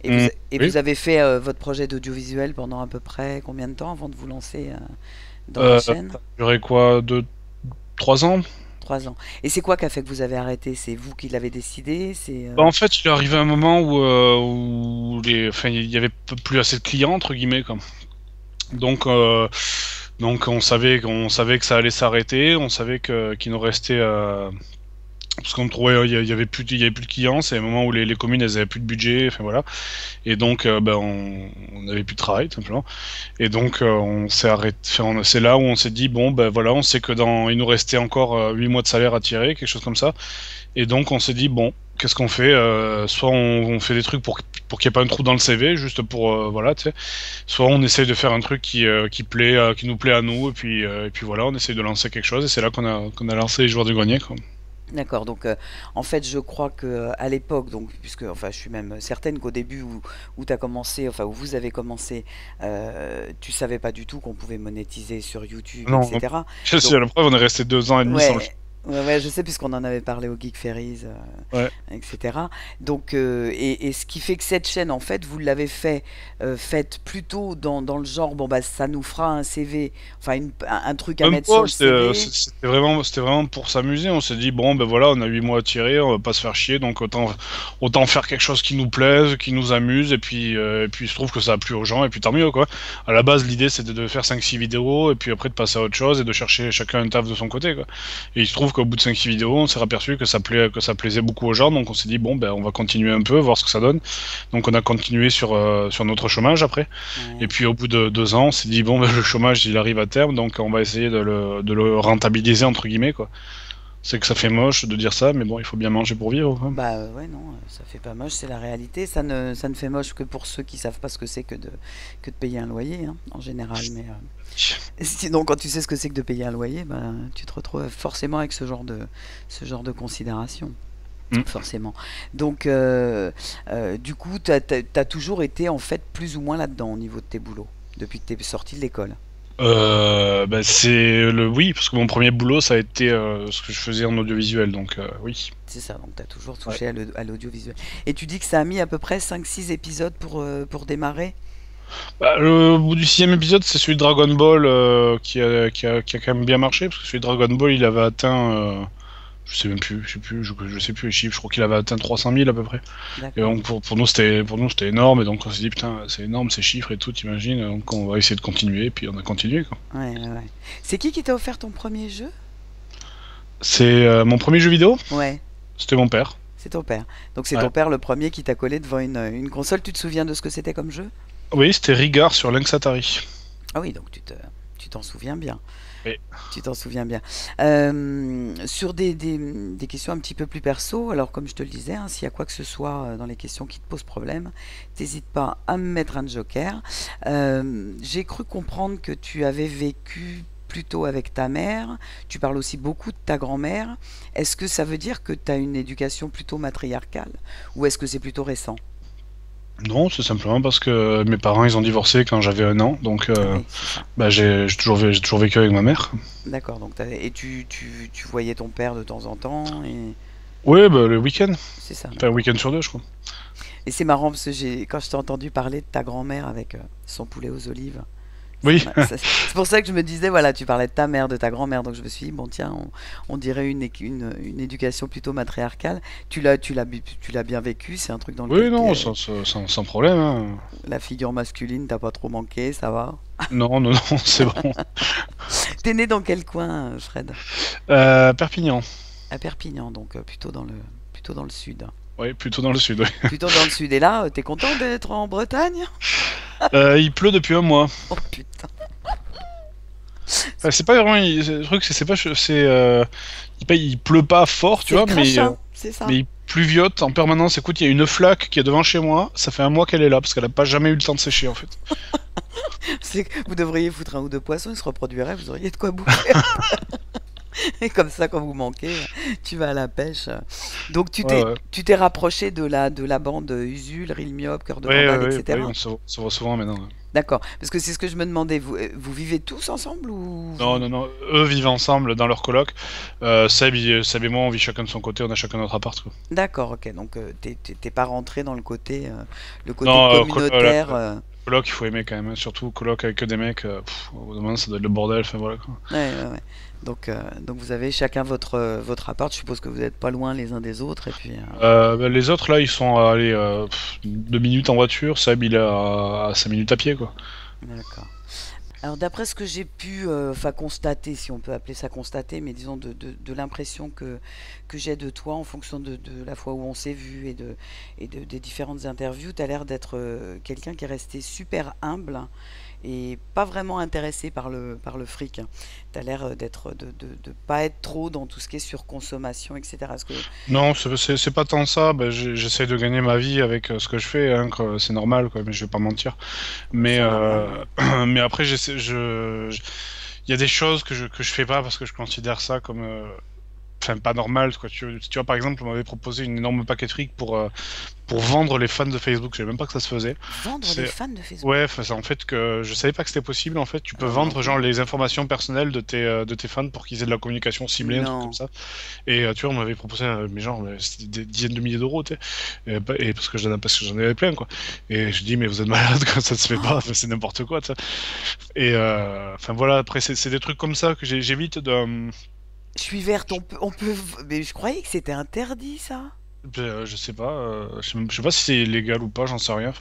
Et Oui. vous avez fait votre projet d'audiovisuel pendant à peu près combien de temps avant de vous lancer dans la chaîne? Ça a duré quoi, 3 ans? 3 ans. Et c'est quoi qui a fait que vous avez arrêté? C'est vous qui l'avez décidé? Bah, en fait, il est arrivé un moment où il y avait plus assez de clients, entre guillemets, quoi. Donc on savait que ça allait s'arrêter, on savait qu'il nous restait parce qu'on trouvait il y avait plus de clients, c'est un moment où les communes elles avaient plus de budget, enfin voilà. Et donc on n'avait plus de travail tout simplement. Et donc on s'est arrêté, c'est là où on s'est dit bon voilà, on sait que il nous restait encore 8 mois de salaire à tirer, quelque chose comme ça. Et donc on s'est dit bon, qu'est-ce qu'on fait? Soit on fait des trucs pour qu'il n'y ait pas un trou dans le CV, juste pour voilà, tu sais. Soit on essaye de faire un truc qui nous plaît à nous, et puis voilà, on essaye de lancer quelque chose. Et c'est là qu'on a lancé les Joueurs du Grenier, quoi. D'accord, donc en fait je crois que à l'époque, donc puisque enfin je suis même certaine qu'au début où tu as commencé, enfin où vous avez commencé, tu savais pas du tout qu'on pouvait monétiser sur YouTube, Non, etc. c'est la preuve, on est resté 2 ans et demi sans le faire. Ouais, je sais puisqu'on en avait parlé au Geek Ferries, etc. Donc et ce qui fait que cette chaîne en fait vous l'avez faite plutôt dans le genre bon bah ça nous fera un CV, enfin un truc à Même mettre sur pas, le CV. c'était vraiment pour s'amuser. On s'est dit bon ben voilà, on a 8 mois à tirer, on va pas se faire chier, donc autant faire quelque chose qui nous plaise, qui nous amuse, et puis il se trouve que ça a plu aux gens, et puis tant mieux, quoi. À la base l'idée c'était de faire 5-6 vidéos, et puis après de passer à autre chose et de chercher chacun un taf de son côté, quoi. Et il se trouve qu'au bout de 5-6 vidéos, on s'est aperçu que ça plaisait beaucoup aux gens, donc on s'est dit bon ben on va continuer un peu, voir ce que ça donne. Donc on a continué sur notre chômage après. Et puis au bout de 2 ans, on s'est dit bon ben le chômage il arrive à terme, donc on va essayer de le rentabiliser entre guillemets, quoi. C'est que ça fait moche de dire ça, mais bon, il faut bien manger pour vivre, quoi. Bah ouais, non, ça fait pas moche, c'est la réalité. Ça ne fait moche que pour ceux qui savent pas ce que c'est que de payer un loyer, hein, en général. Mais sinon, quand tu sais ce que c'est que de payer un loyer, bah, tu te retrouves forcément avec ce genre de considération. Forcément. Donc, du coup, t'as toujours été en fait plus ou moins là-dedans au niveau de tes boulots, depuis que t'es sorti de l'école. Oui, parce que mon premier boulot ça a été ce que je faisais en audiovisuel, donc oui. C'est ça, donc tu as toujours touché à l'audiovisuel. Et tu dis que ça a mis à peu près 5-6 épisodes pour démarrer? Bah, le bout du 6ème épisode, c'est celui de Dragon Ball qui a quand même bien marché, parce que celui de Dragon Ball, il avait atteint, je sais même plus, je sais plus les chiffres, je crois qu'il avait atteint 300 000 à peu près. Et D'accord. donc pour nous c'était énorme, et donc on s'est dit putain c'est énorme ces chiffres et tout, t'imagines, donc on va essayer de continuer, et puis on a continué quoi. Ouais, ouais, ouais. C'est qui t'a offert ton premier jeu? C'est mon premier jeu vidéo, Ouais, c'était mon père. c'est ton père. Donc c'est Ouais. ton père le premier qui t'a collé devant une console. Tu te souviens de ce que c'était comme jeu? Oui, c'était Rigard sur Lynx Atari. Ah oui, donc tu t'en souviens bien. Oui. Tu t'en souviens bien. Sur des questions un petit peu plus perso, alors comme je te le disais, hein, s'il y a quoi que ce soit dans les questions qui te posent problème, n'hésite pas à me mettre un joker. J'ai cru comprendre que tu avais vécu plutôt avec ta mère. Tu parles aussi beaucoup de ta grand-mère. Est-ce que ça veut dire que tu as une éducation plutôt matriarcale ou est-ce que c'est plutôt récent? Non, c'est simplement parce que mes parents ils ont divorcé quand j'avais 1 an, donc Oui, c'est ça. bah, j'ai toujours vécu avec ma mère. D'accord, donc et tu voyais ton père de temps en temps et Oui, bah, le week-end, c'est ça. enfin un week-end sur 2 je crois. Et c'est marrant parce que quand je t'ai entendu parler de ta grand-mère avec son poulet aux olives, Oui, c'est pour ça que je me disais, voilà, tu parlais de ta mère, de ta grand-mère, donc je me suis dit, bon tiens, on dirait une éducation plutôt matriarcale. Tu l'as bien vécu, c'est un truc dans oui lequel non, sans problème. Hein. la figure masculine t'a pas trop manqué, ça va. Non, non, non, c'est bon. T'es né dans quel coin, Fred? Perpignan. À Perpignan, donc plutôt dans le sud. Oui, plutôt dans le sud. Oui. Plutôt dans le sud. Et là, t'es content d'être en Bretagne? Il pleut depuis 1 mois. Oh putain. Enfin, c'est pas vraiment. Le truc, c'est pas. Il pleut pas fort, tu C'est vois, mais, crachin, c'est ça. mais il pluviote en permanence. Écoute, il y a une flaque qui est devant chez moi. Ça fait 1 mois qu'elle est là parce qu'elle a pas jamais eu le temps de sécher en fait. Vous devriez foutre un ou deux poissons, ils se reproduiraient, vous auriez de quoi bouffer. Et comme ça, quand vous manquez, tu vas à la pêche. Donc Ouais, ouais. tu t'es rapproché de la bande Usul, Ril Myope, Cœur de Ouais, Vandale, ouais, etc. ouais, on se voit souvent maintenant. Ouais. D'accord. Parce que c'est ce que je me demandais. Vous vivez tous ensemble ou Non, non, non. Eux vivent ensemble dans leur coloc. Seb et moi, on vit chacun de son côté. On a chacun notre appart. Quoi. D'accord, ok. Donc t'es pas rentré dans le côté Non, communautaire. Coloc, il faut aimer quand même. Hein. Surtout coloc avec que des mecs. Au bout d'un moment, ça doit être le bordel. Enfin voilà quoi. Ouais, ouais, ouais. Donc vous avez chacun votre appart. Je suppose que vous n'êtes pas loin les uns des autres. Et puis. Bah, les autres là, ils sont à aller 2 minutes en voiture. Seb, il est à 5 minutes à pied quoi. D'accord. Alors d'après ce que j'ai pu constater, si on peut appeler ça constater, mais disons de l'impression que j'ai de toi en fonction de la fois où on s'est vu des différentes interviews, tu as l'air d'être quelqu'un qui est resté super humble et pas vraiment intéressé par le fric. Tu as l'air de pas être trop dans tout ce qui est surconsommation, etc. Est-ce que... Non, c'est pas tant ça. Bah, j'essaie de gagner ma vie avec ce que je fais. Hein, c'est normal, quoi, mais je vais pas mentir. Mais, C'est normal, mais après, il y a des choses que je fais pas parce que je considère ça comme. Enfin, pas normal, quoi. Tu vois, par exemple, on m'avait proposé une énorme paqueterie pour vendre les fans de Facebook. Je savais même pas que ça se faisait. Vendre les fans de Facebook? Ouais, c'est en fait que je savais pas que c'était possible. En fait, tu peux Ah, vendre non. genre les informations personnelles de tes fans pour qu'ils aient de la communication ciblée, un truc Non. comme ça. Et tu vois, on m'avait proposé, mais genre, c'était des dizaines de milliers d'euros, tu sais. Et parce que j'en avais plein, quoi. Et je dis, mais vous êtes malade, quoi, ça se fait pas, c'est n'importe quoi, tu sais. Et enfin voilà, après, c'est des trucs comme ça que j'évite de. Je suis verte, on peut... Mais je croyais que c'était interdit, ça. Je sais pas, je sais pas si c'est illégal ou pas, j'en sais rien.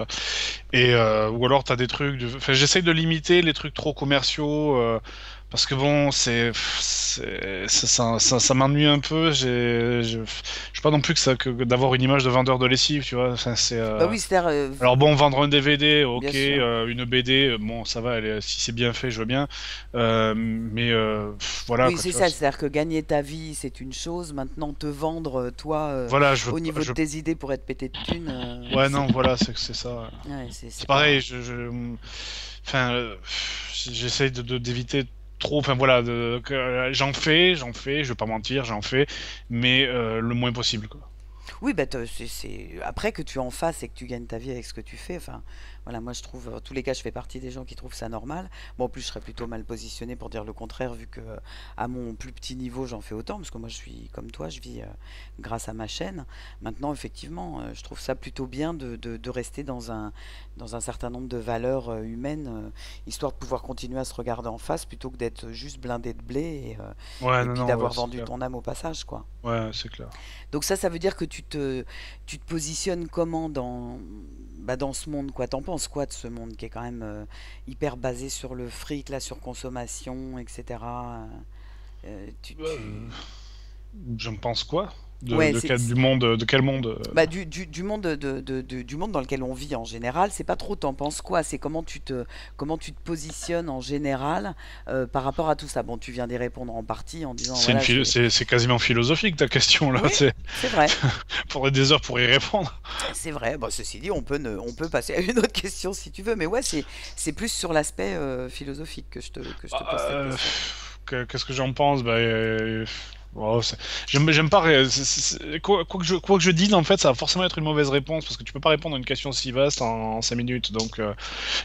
Et ou alors t'as des trucs, enfin j'essaye de limiter les trucs trop commerciaux parce que bon, ça m'ennuie un peu. Je sais pas non plus que d'avoir une image de vendeur de lessive, tu vois. Enfin, Bah oui, c'est-à-dire... alors bon, vendre un DVD, ok, Bien sûr. une BD, bon ça va, si c'est bien fait, je veux bien. Mais voilà. Oui, Quoi, c'est tu vois, ça, c'est-à-dire que gagner ta vie, c'est une chose. Maintenant, te vendre, toi, voilà, au niveau de tes idées pour être pété de thunes... ouais, non, voilà, c'est ça. Ouais, C'est pareil, enfin, j'essaye d'éviter trop, enfin voilà, j'en fais, je vais pas mentir, j'en fais, mais le moins possible, quoi. Oui, bah, après que tu en fasses et que tu gagnes ta vie avec ce que tu fais, enfin, voilà, moi je trouve, en tous les cas, je fais partie des gens qui trouvent ça normal. Bon, en plus, je serais plutôt mal positionné pour dire le contraire, vu que à mon plus petit niveau, j'en fais autant, parce que moi, je suis comme toi, je vis grâce à ma chaîne. Maintenant, effectivement, je trouve ça plutôt bien de rester dans un certain nombre de valeurs humaines, histoire de pouvoir continuer à se regarder en face, plutôt que d'être juste blindé de blé Ouais, et non, puis non, ouais, d'avoir c'est vendu clair. ton âme au passage, quoi. Ouais, c'est clair. Donc ça veut dire que tu te positionnes comment dans ce monde, quoi. T'en penses quoi de ce monde qui est quand même hyper basé sur le fric, la surconsommation, etc. Tu... J'en pense quoi? Ouais, Du monde, de quel monde? bah, du monde du monde dans lequel on vit en général, c'est pas trop t'en penses quoi, c'est comment tu te positionnes en général par rapport à tout ça. Bon, tu viens d'y répondre en partie en disant voilà, C'est quasiment philosophique ta question là. Oui, c'est vrai. Faudrait des heures pour y répondre. C'est vrai. Bon, ceci dit, on peut passer à une autre question si tu veux, mais ouais, c'est plus sur l'aspect philosophique que je te pose cette question. Qu'est-ce que j'en pense? Oh, j'aime pas. Quoi que je dise, en fait, ça va forcément être une mauvaise réponse parce que tu peux pas répondre à une question si vaste en 5 minutes. Donc,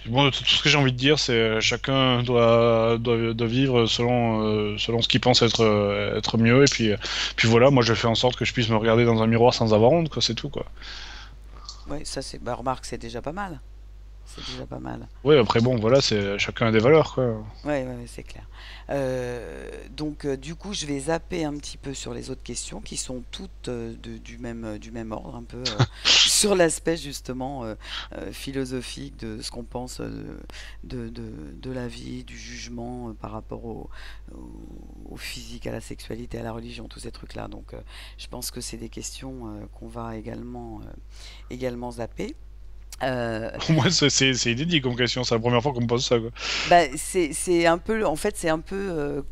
bon, tout ce que j'ai envie de dire, c'est chacun doit vivre selon ce qu'il pense être mieux. Et puis voilà, moi, je fais en sorte que je puisse me regarder dans un miroir sans avoir honte, quoi. C'est tout, quoi. Ouais, ça c'est. Bah, remarque, c'est déjà pas mal. C'est déjà pas mal. Ouais, après, bon, voilà, c'est chacun a des valeurs, quoi. Ouais, c'est clair. Donc, du coup, je vais zapper un petit peu sur les autres questions qui sont toutes du même ordre, un peu sur l'aspect justement philosophique de ce qu'on pense de la vie, du jugement par rapport au physique, à la sexualité, à la religion, tous ces trucs-là. Donc, je pense que c'est des questions qu'on va également zapper. Pour moi, c'est inédit comme question. C'est la première fois qu'on me pose ça, quoi. Bah, c'est un peu, en fait, c'est un peu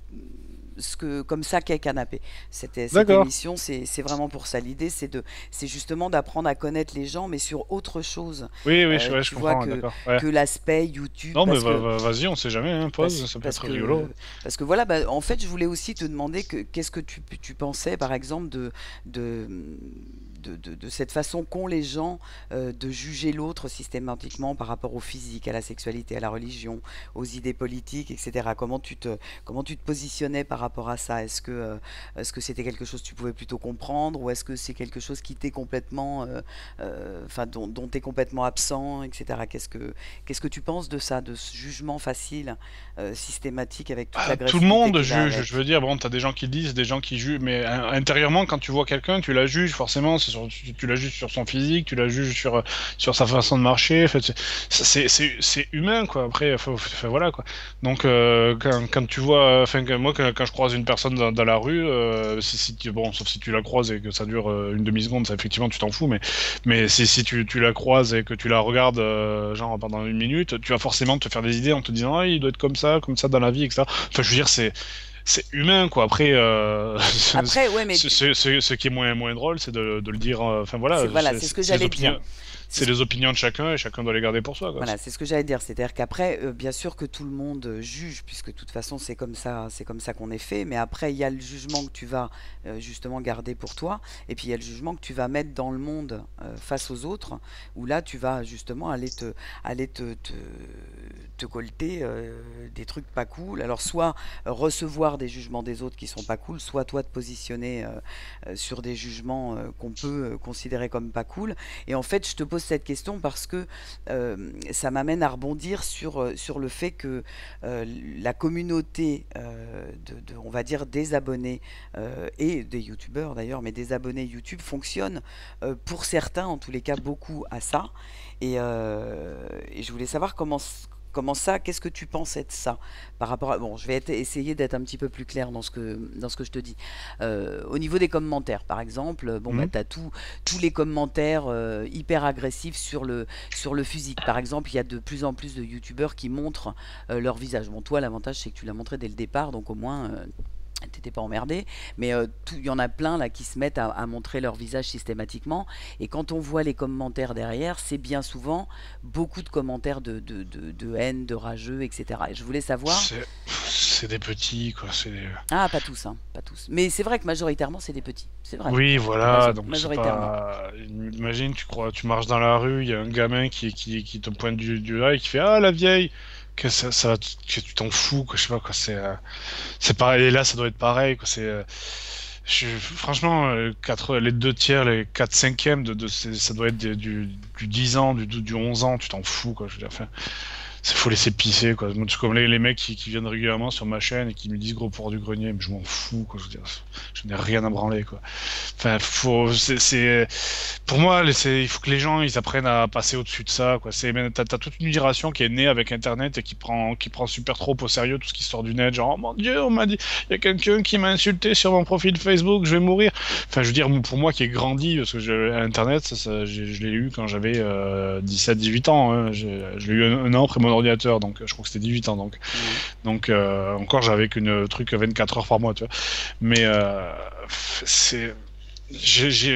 comme ça qu'est Canapé. Cette D'accord. émission, c'est vraiment pour ça. L'idée, c'est justement d'apprendre à connaître les gens, mais sur autre chose. Oui, ouais, Tu je vois comprends, d'accord. Ouais. que l'aspect YouTube. Non, mais Parce que, vas-y, on sait jamais, hein, pose, ça peut être rigolo. parce que voilà, bah, en fait, je voulais aussi te demander qu'est-ce que tu pensais, par exemple, de cette façon qu'ont les gens de juger l'autre systématiquement par rapport au physique, à la sexualité, à la religion, aux idées politiques, etc. Comment tu te positionnais par rapport à ça? Est-ce que c'était quelque chose que tu pouvais plutôt comprendre, ou est-ce que c'est quelque chose qui t'est complètement, enfin dont tu es complètement absent, etc. Qu'est-ce que tu penses de ça, de ce jugement facile, systématique, avec toute Tout l'agressivité le monde qui va juge, avec? je veux dire, bon, t'as des gens qui le disent, des gens qui jugent, mais intérieurement, quand tu vois quelqu'un, tu la juges, forcément, tu la juges sur son physique, tu la juges sur sa façon de marcher, en fait, c'est humain, quoi, après, voilà, quoi. Donc, quand tu vois, enfin, moi, quand je croise une personne dans la rue, bon, sauf si tu la croises et que ça dure une demi-seconde, ça, effectivement, tu t'en fous, mais si tu la croises et que tu la regardes, genre, pendant une minute, tu vas forcément te faire des idées en te disant, ah, il doit être comme ça dans la vie, etc. Enfin, je veux dire, c'est humain, quoi. Après, Après, ouais, mais ce qui est moins drôle, c'est de le dire. Enfin voilà, c'est ce que j'allais dire. C'est les opinions de chacun et chacun doit les garder pour soi, quoi. Voilà, c'est ce que j'allais dire. C'est-à-dire qu'après, bien sûr que tout le monde juge, puisque de toute façon c'est comme ça qu'on est fait. Mais après, il y a le jugement que tu vas justement garder pour toi, et puis il y a le jugement que tu vas mettre dans le monde face aux autres, où là tu vas justement aller te colter des trucs pas cool. Alors soit recevoir des jugements des autres qui sont pas cool, soit toi te positionner sur des jugements qu'on peut considérer comme pas cool. Et en fait, je te pose cette question parce que ça m'amène à rebondir sur le fait que la communauté on va dire des abonnés et des youtubeurs d'ailleurs, mais des abonnés YouTube fonctionne pour certains, en tous les cas beaucoup, à ça. Et je voulais savoir comment ça, qu'est-ce que tu pensais de ça par rapport à... Bon, je vais essayer d'être un petit peu plus clair dans ce que je te dis. Au niveau des commentaires, par exemple, bon, bah, tu as tous les commentaires hyper agressifs sur le physique. Par exemple, il y a de plus en plus de youtubeurs qui montrent leur visage. Bon, toi, l'avantage, c'est que tu l'as montré dès le départ, donc au moins... t'étais pas emmerdé, mais il y en a plein là qui se mettent à montrer leur visage systématiquement, et quand on voit les commentaires derrière, c'est bien souvent beaucoup de commentaires de haine, de rageux, etc. Et je voulais savoir... c'est des petits, quoi. Ah, pas tous, hein, pas tous. Mais c'est vrai que majoritairement, c'est des petits. C'est vrai. Oui, T'as voilà, raison, donc c'est majoritairement. pas... Imagine, tu marches dans la rue, il y a un gamin qui te pointe du doigt et qui fait «Ah, la vieille!» Que que tu t'en fous, quoi, je sais pas, quoi, c'est pareil, et là, ça doit être pareil, quoi, franchement, les 2 tiers, les 4/5 ça doit être du 10 ans, du 11 ans, tu t'en fous, quoi, je veux dire, enfin, faut laisser pisser, quoi. Moi, c'est comme les mecs qui viennent régulièrement sur ma chaîne et qui me disent gros pour du grenier, mais je m'en fous, quoi, je veux dire, je n'ai rien à branler, quoi. Enfin, pour moi, il faut que les gens, ils apprennent à passer au-dessus de ça, quoi. T'as toute une génération qui est née avec Internet et qui prend super trop au sérieux tout ce qui sort du net, genre, oh mon Dieu, on m'a dit, il y a quelqu'un qui m'a insulté sur mon profil Facebook, je vais mourir. Enfin, je veux dire, pour moi qui ai grandi, parce que Internet, je l'ai eu quand j'avais 17-18 ans, hein. Je l'ai eu un an après mon ordinateur, donc je crois que c'était 18 ans, donc encore j'avais qu'une truc 24 heures par mois, tu vois. Mais c'est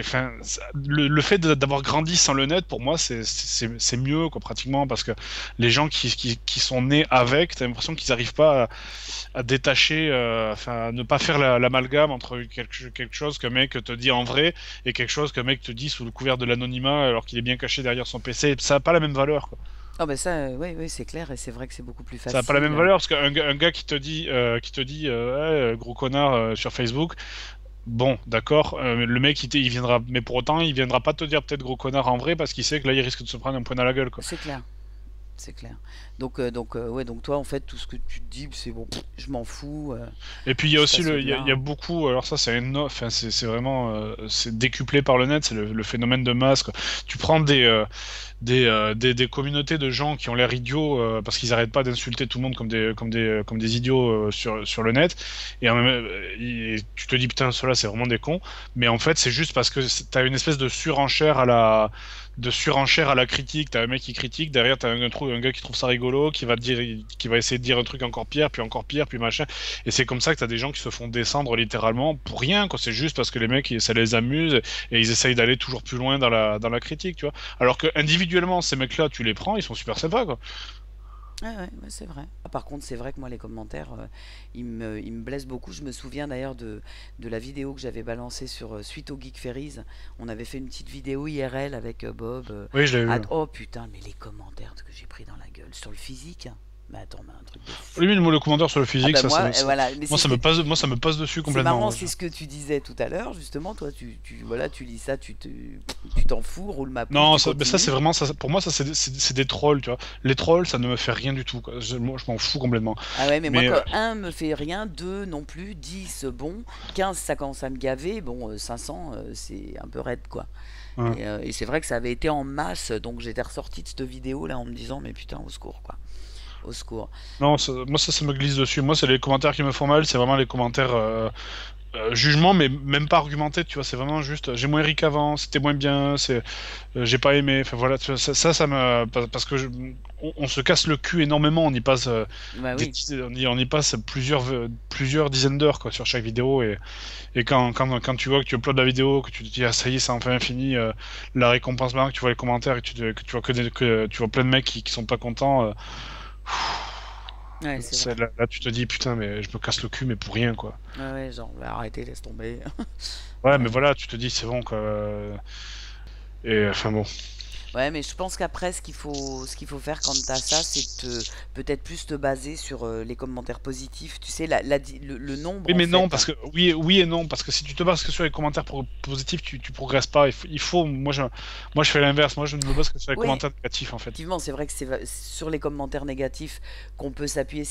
enfin, le fait d'avoir grandi sans le net, pour moi, c'est mieux, quoi, pratiquement, parce que les gens qui sont nés avec, t'as l'impression qu'ils n'arrivent pas à détacher, enfin, à ne pas faire l'amalgame entre quelque chose qu'un mec te dit en vrai et quelque chose qu'un mec te dit sous le couvert de l'anonymat alors qu'il est bien caché derrière son PC. Ça n'a pas la même valeur, quoi. Ah ben ça, oui, c'est clair, et c'est vrai que c'est beaucoup plus Ça facile. n'a pas la même valeur, parce qu'un gars qui te dit hey, gros connard sur Facebook, bon, d'accord, le mec il viendra, mais pour autant il viendra pas te dire peut-être gros connard en vrai parce qu'il sait que là il risque de se prendre un point à la gueule, quoi. C'est clair. C'est clair. Donc toi, en fait, tout ce que tu te dis, c'est bon, je m'en fous. Et puis il y a je aussi passe il y a au-delà. beaucoup, alors ça enfin c'est vraiment c'est décuplé par le net, c'est le phénomène de masse, quoi. Tu prends des communautés de gens qui ont l'air idiots parce qu'ils arrêtent pas d'insulter tout le monde comme des idiots sur le net, et tu te dis putain, ceux-là c'est vraiment des cons, mais en fait c'est juste parce que t'as une espèce de surenchère à la critique. T'as un mec qui critique, derrière t'as un gars qui trouve ça rigolo, qui va essayer de dire un truc encore pire, puis machin, et c'est comme ça que t'as des gens qui se font descendre littéralement pour rien, quoi. C'est juste parce que les mecs ça les amuse et ils essayent d'aller toujours plus loin dans la critique, tu vois, alors que individuellement ces mecs-là tu les prends, ils sont super sympas, quoi. Ouais, c'est vrai. Ah, par contre, c'est vrai que moi, les commentaires, ils me blessent beaucoup. Je me souviens d'ailleurs de la vidéo que j'avais balancée suite au Geek Ferries. On avait fait une petite vidéo IRL avec Bob. Oui, je l'avais vu. Oh putain, mais les commentaires que j'ai pris dans la gueule sur le physique. Mais attends, mais un truc de fou. Oui, le commentaire sur le physique, Ah bah moi, ça voilà. Mais moi ça me passe dessus c'est complètement. marrant, Ouais. c'est ce que tu disais tout à l'heure, justement. Toi, voilà, tu lis ça, tu t'en fous, roule ma pouce, Non, tu mais ça c'est continues. vraiment pour moi ça c'est des trolls, tu vois. Les trolls ça ne me fait rien du tout, quoi. Moi je m'en fous complètement. Ah ouais, mais moi, Mais quand un me fait rien, deux non plus, 10 bon, 15 ça commence à me gaver, bon, 500 c'est un peu raide, quoi. ouais. Et c'est vrai que ça avait été en masse, donc j'étais ressorti de cette vidéo là en me disant, mais putain, au secours, quoi. Au secours. Non, moi ça me glisse dessus. Moi c'est les commentaires qui me font mal, c'est vraiment les commentaires jugement, mais même pas argumenté, tu vois. C'est vraiment juste j'ai moins ri qu'avant, c'était moins bien, j'ai pas aimé. Enfin voilà, tu vois, ça me parce que on se casse le cul énormément, on y passe Bah oui. on y passe plusieurs dizaines d'heures, quoi, sur chaque vidéo, et quand tu vois que tu uploads la vidéo, que tu te dis ah ça y est c'est enfin fini, la récompense marque, tu vois les commentaires et que tu vois que tu vois plein de mecs qui sont pas contents. Ouais, c'est vrai. Là, tu te dis putain, mais je me casse le cul, mais pour rien, quoi. Ouais, genre, bah, arrêtez, laisse tomber. Ouais, mais Ouais. voilà, tu te dis c'est bon, quoi. Et enfin bon. Ouais, mais je pense qu'après, ce qu'il faut faire quand t'as ça, c'est peut-être plus te baser sur les commentaires positifs. Tu sais, le nombre, Oui, en mais non, fait. parce que oui et non, parce que si tu te bases que sur les commentaires positifs, tu progresses pas. Moi je fais l'inverse. Moi, je ne me base que sur les Oui, commentaires négatifs, en fait. effectivement, c'est vrai que c'est sur les commentaires négatifs qu'on peut s'appuyer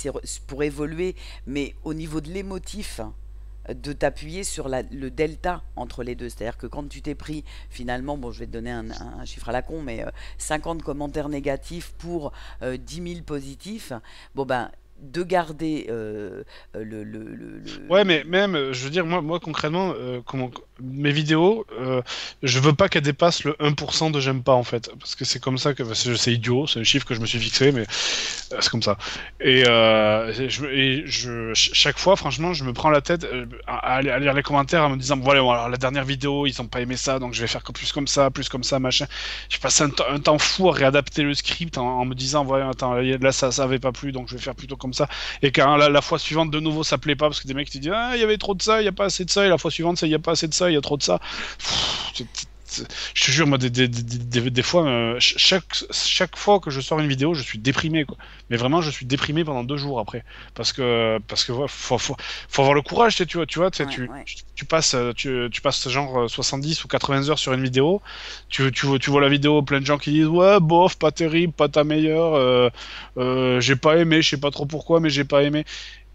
pour évoluer, mais au niveau de l'émotif, de t'appuyer sur le delta entre les deux. C'est-à-dire que quand tu t'es pris, finalement, bon, je vais te donner un chiffre à la con, mais 50 commentaires négatifs pour 10 000 positifs, bon ben, de garder Ouais, mais même, je veux dire, moi concrètement, mes vidéos, je veux pas qu'elles dépassent le 1% de j'aime pas, en fait. Parce que c'est comme ça que, c'est idiot, c'est le chiffre que je me suis fixé, mais c'est comme ça. Chaque fois, franchement, je me prends la tête à lire les commentaires en me disant, voilà, bon, alors la dernière vidéo, ils ont pas aimé ça, donc je vais faire plus comme ça, machin. Je passe un temps fou à réadapter le script en me disant, voilà, attends, là ça avait pas plu, donc je vais faire plutôt comme ça, et quand la fois suivante de nouveau ça plaît pas parce que des mecs te disent ah il y avait trop de ça, il y a pas assez de ça, et la fois suivante c'est il y a pas assez de ça, il y a trop de ça. Je te jure, moi, des fois, chaque fois que je sors une vidéo, je suis déprimé, quoi. Mais vraiment, je suis déprimé pendant 2 jours après. Parce que ouais, faut avoir le courage, tu vois, tu passes genre 70 ou 80 heures sur une vidéo, tu vois la vidéo, plein de gens qui disent ouais, bof, pas terrible, pas ta meilleure, j'ai pas aimé, je sais pas trop pourquoi, mais j'ai pas aimé.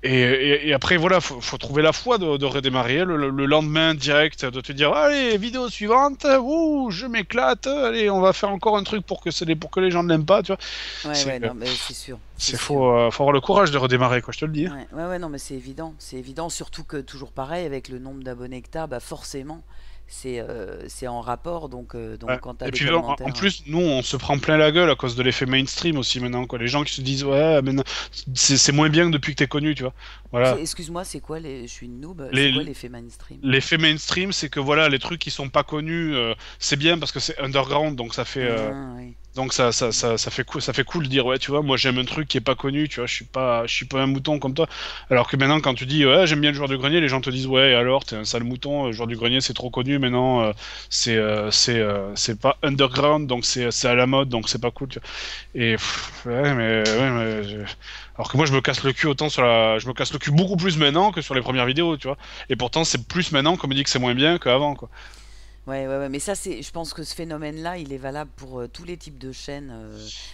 Et après, voilà, faut trouver la foi de redémarrer le lendemain direct, de te dire allez, vidéo suivante, ouh, je m'éclate, allez, on va faire encore un truc pour que les gens ne l'aiment pas, tu vois. Ouais, non, mais c'est sûr. Faut avoir le courage de redémarrer, quoi, je te le dis. Ouais, non, mais c'est évident, surtout que toujours pareil, avec le nombre d'abonnés que t'as, bah forcément. C'est en rapport, donc quand t'as et des puis commentaires... en plus, nous on se prend plein la gueule à cause de l'effet mainstream aussi maintenant, quoi. Les gens qui se disent ouais, mais c'est moins bien que depuis que t'es connu, tu vois. Voilà. Excuse-moi, c'est quoi je suis une noob, Les- c'est quoi l'effet mainstream? L'effet mainstream, c'est que voilà, les trucs qui sont pas connus, c'est bien parce que c'est underground, donc ça fait Oui. donc ça fait cool de dire ouais, tu vois, moi j'aime un truc qui est pas connu, tu vois, je suis pas un mouton comme toi. Alors que maintenant quand tu dis ouais, j'aime bien le joueur du grenier, les gens te disent ouais, alors t'es un sale mouton, le joueur du grenier c'est trop connu maintenant, c'est pas underground, donc c'est à la mode, donc c'est pas cool, tu vois. Et ouais, mais alors que moi je me casse le cul je me casse le cul beaucoup plus maintenant que sur les premières vidéos, tu vois. Et pourtant c'est plus maintenant qu'on me dit que c'est moins bien qu'avant, quoi. Ouais, mais ça, je pense que ce phénomène-là, il est valable pour tous les types de chaînes.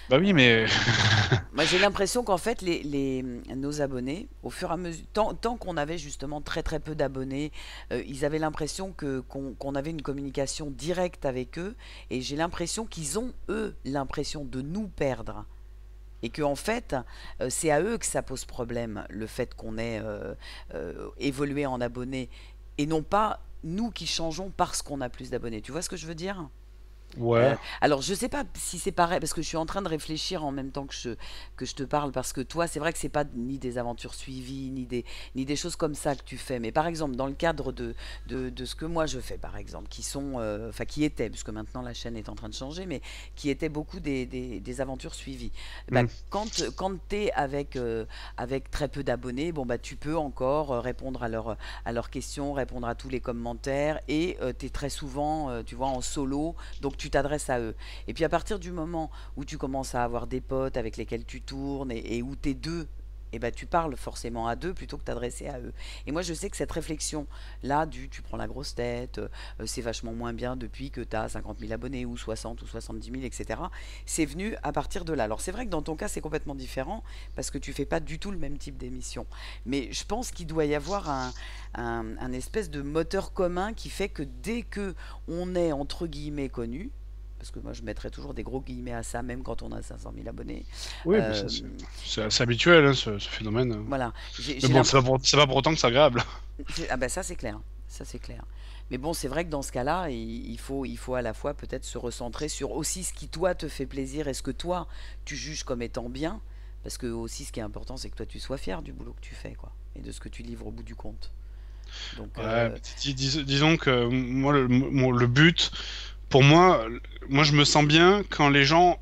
Bah oui, mais Moi, j'ai l'impression qu'en fait, nos abonnés, au fur et à mesure, tant qu'on avait justement très très peu d'abonnés, ils avaient l'impression qu'on avait une communication directe avec eux, et j'ai l'impression qu'ils ont, eux, l'impression de nous perdre. Et que en fait, c'est à eux que ça pose problème, le fait qu'on ait évolué en abonnés, et non pas nous qui changeons parce qu'on a plus d'abonnés. Tu vois ce que je veux dire? ouais. Alors, je sais pas si c'est pareil, parce que je suis en train de réfléchir en même temps que je te parle, parce que toi, c'est vrai que c'est pas ni des aventures suivies, ni des choses comme ça que tu fais. Mais par exemple, dans le cadre de ce que moi je fais, par exemple, qui sont, enfin, qui étaient, puisque maintenant la chaîne est en train de changer, mais qui étaient beaucoup des aventures suivies. Bah, quand tu es avec très peu d'abonnés, bon, bah, tu peux encore répondre à leurs questions, répondre à tous les commentaires, et tu es très souvent, tu vois, en solo, donc tu t'adresses à eux. Et puis à partir du moment où tu commences à avoir des potes avec lesquels tu tournes, et où tu es deux, et ben tu parles forcément à deux plutôt que t'adresser à eux. Et moi je sais que cette réflexion là tu prends la grosse tête, c'est vachement moins bien depuis que tu as 50 000 abonnés ou 60 ou 70 000, etc. C'est venu à partir de là. Alors c'est vrai que dans ton cas c'est complètement différent parce que tu fais pas du tout le même type d'émission. Mais je pense qu'il doit y avoir un espèce de moteur commun qui fait que dès que on est entre guillemets connu, parce que moi je mettrais toujours des gros guillemets à ça, même quand on a 500 000 abonnés. Oui, c'est assez habituel, hein, ce phénomène. Voilà. Mais bon, c'est pas pour autant que c'est agréable. Ah ben ça c'est clair, Mais bon, c'est vrai que dans ce cas-là, il faut à la fois peut-être se recentrer sur aussi ce qui toi te fait plaisir et ce que toi tu juges comme étant bien, parce que aussi ce qui est important c'est que toi tu sois fier du boulot que tu fais, quoi, et de ce que tu livres au bout du compte. Donc, ouais, disons que moi le but, pour moi je me sens bien quand les gens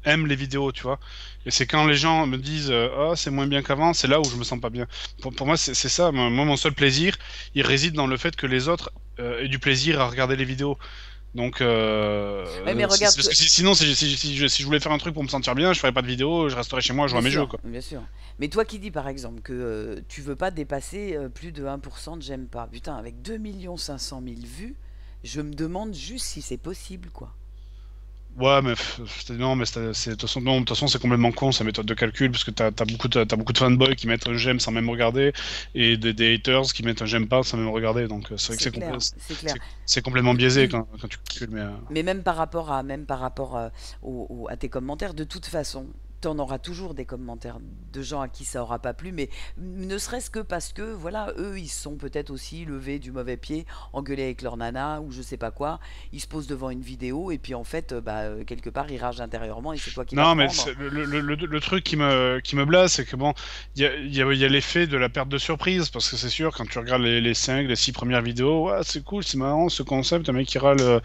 aiment les vidéos, tu vois. Et c'est quand les gens me disent oh, c'est moins bien qu'avant, c'est là où je me sens pas bien. Pour moi c'est ça, moi mon seul plaisir, il réside dans le fait que les autres aient du plaisir à regarder les vidéos. Donc ouais, mais regarde, parce que sinon si je voulais faire un truc pour me sentir bien, je ferais pas de vidéo, je resterais chez moi à jouer à mes jeux, quoi. Bien sûr. Mais toi qui dis par exemple que tu veux pas dépasser plus de 1% de j'aime pas. Putain, avec 2 500 000 vues, je me demande juste si c'est possible, quoi. Ouais, mais non, mais de toute façon, c'est complètement con sa méthode de calcul, parce que t'as beaucoup de fanboys qui mettent un j'aime sans même regarder, et des haters qui mettent un j'aime pas sans même regarder, donc c'est vrai que c'est complètement biaisé quand tu calcules. Mais même par rapport à tes commentaires, de toute façon, t'en auras toujours des commentaires de gens à qui ça aura pas plu, mais ne serait-ce que parce que voilà, eux ils sont peut-être aussi levés du mauvais pied, engueulés avec leur nana ou je sais pas quoi, ils se posent devant une vidéo et puis en fait quelque part ils ragent intérieurement et c'est toi qui vas mais prendre. le truc qui me blase, c'est que bon, il y a l'effet de la perte de surprise, parce que c'est sûr quand tu regardes les 5, les 6 premières vidéos, ouais, c'est cool, c'est marrant ce concept, un mec qui râle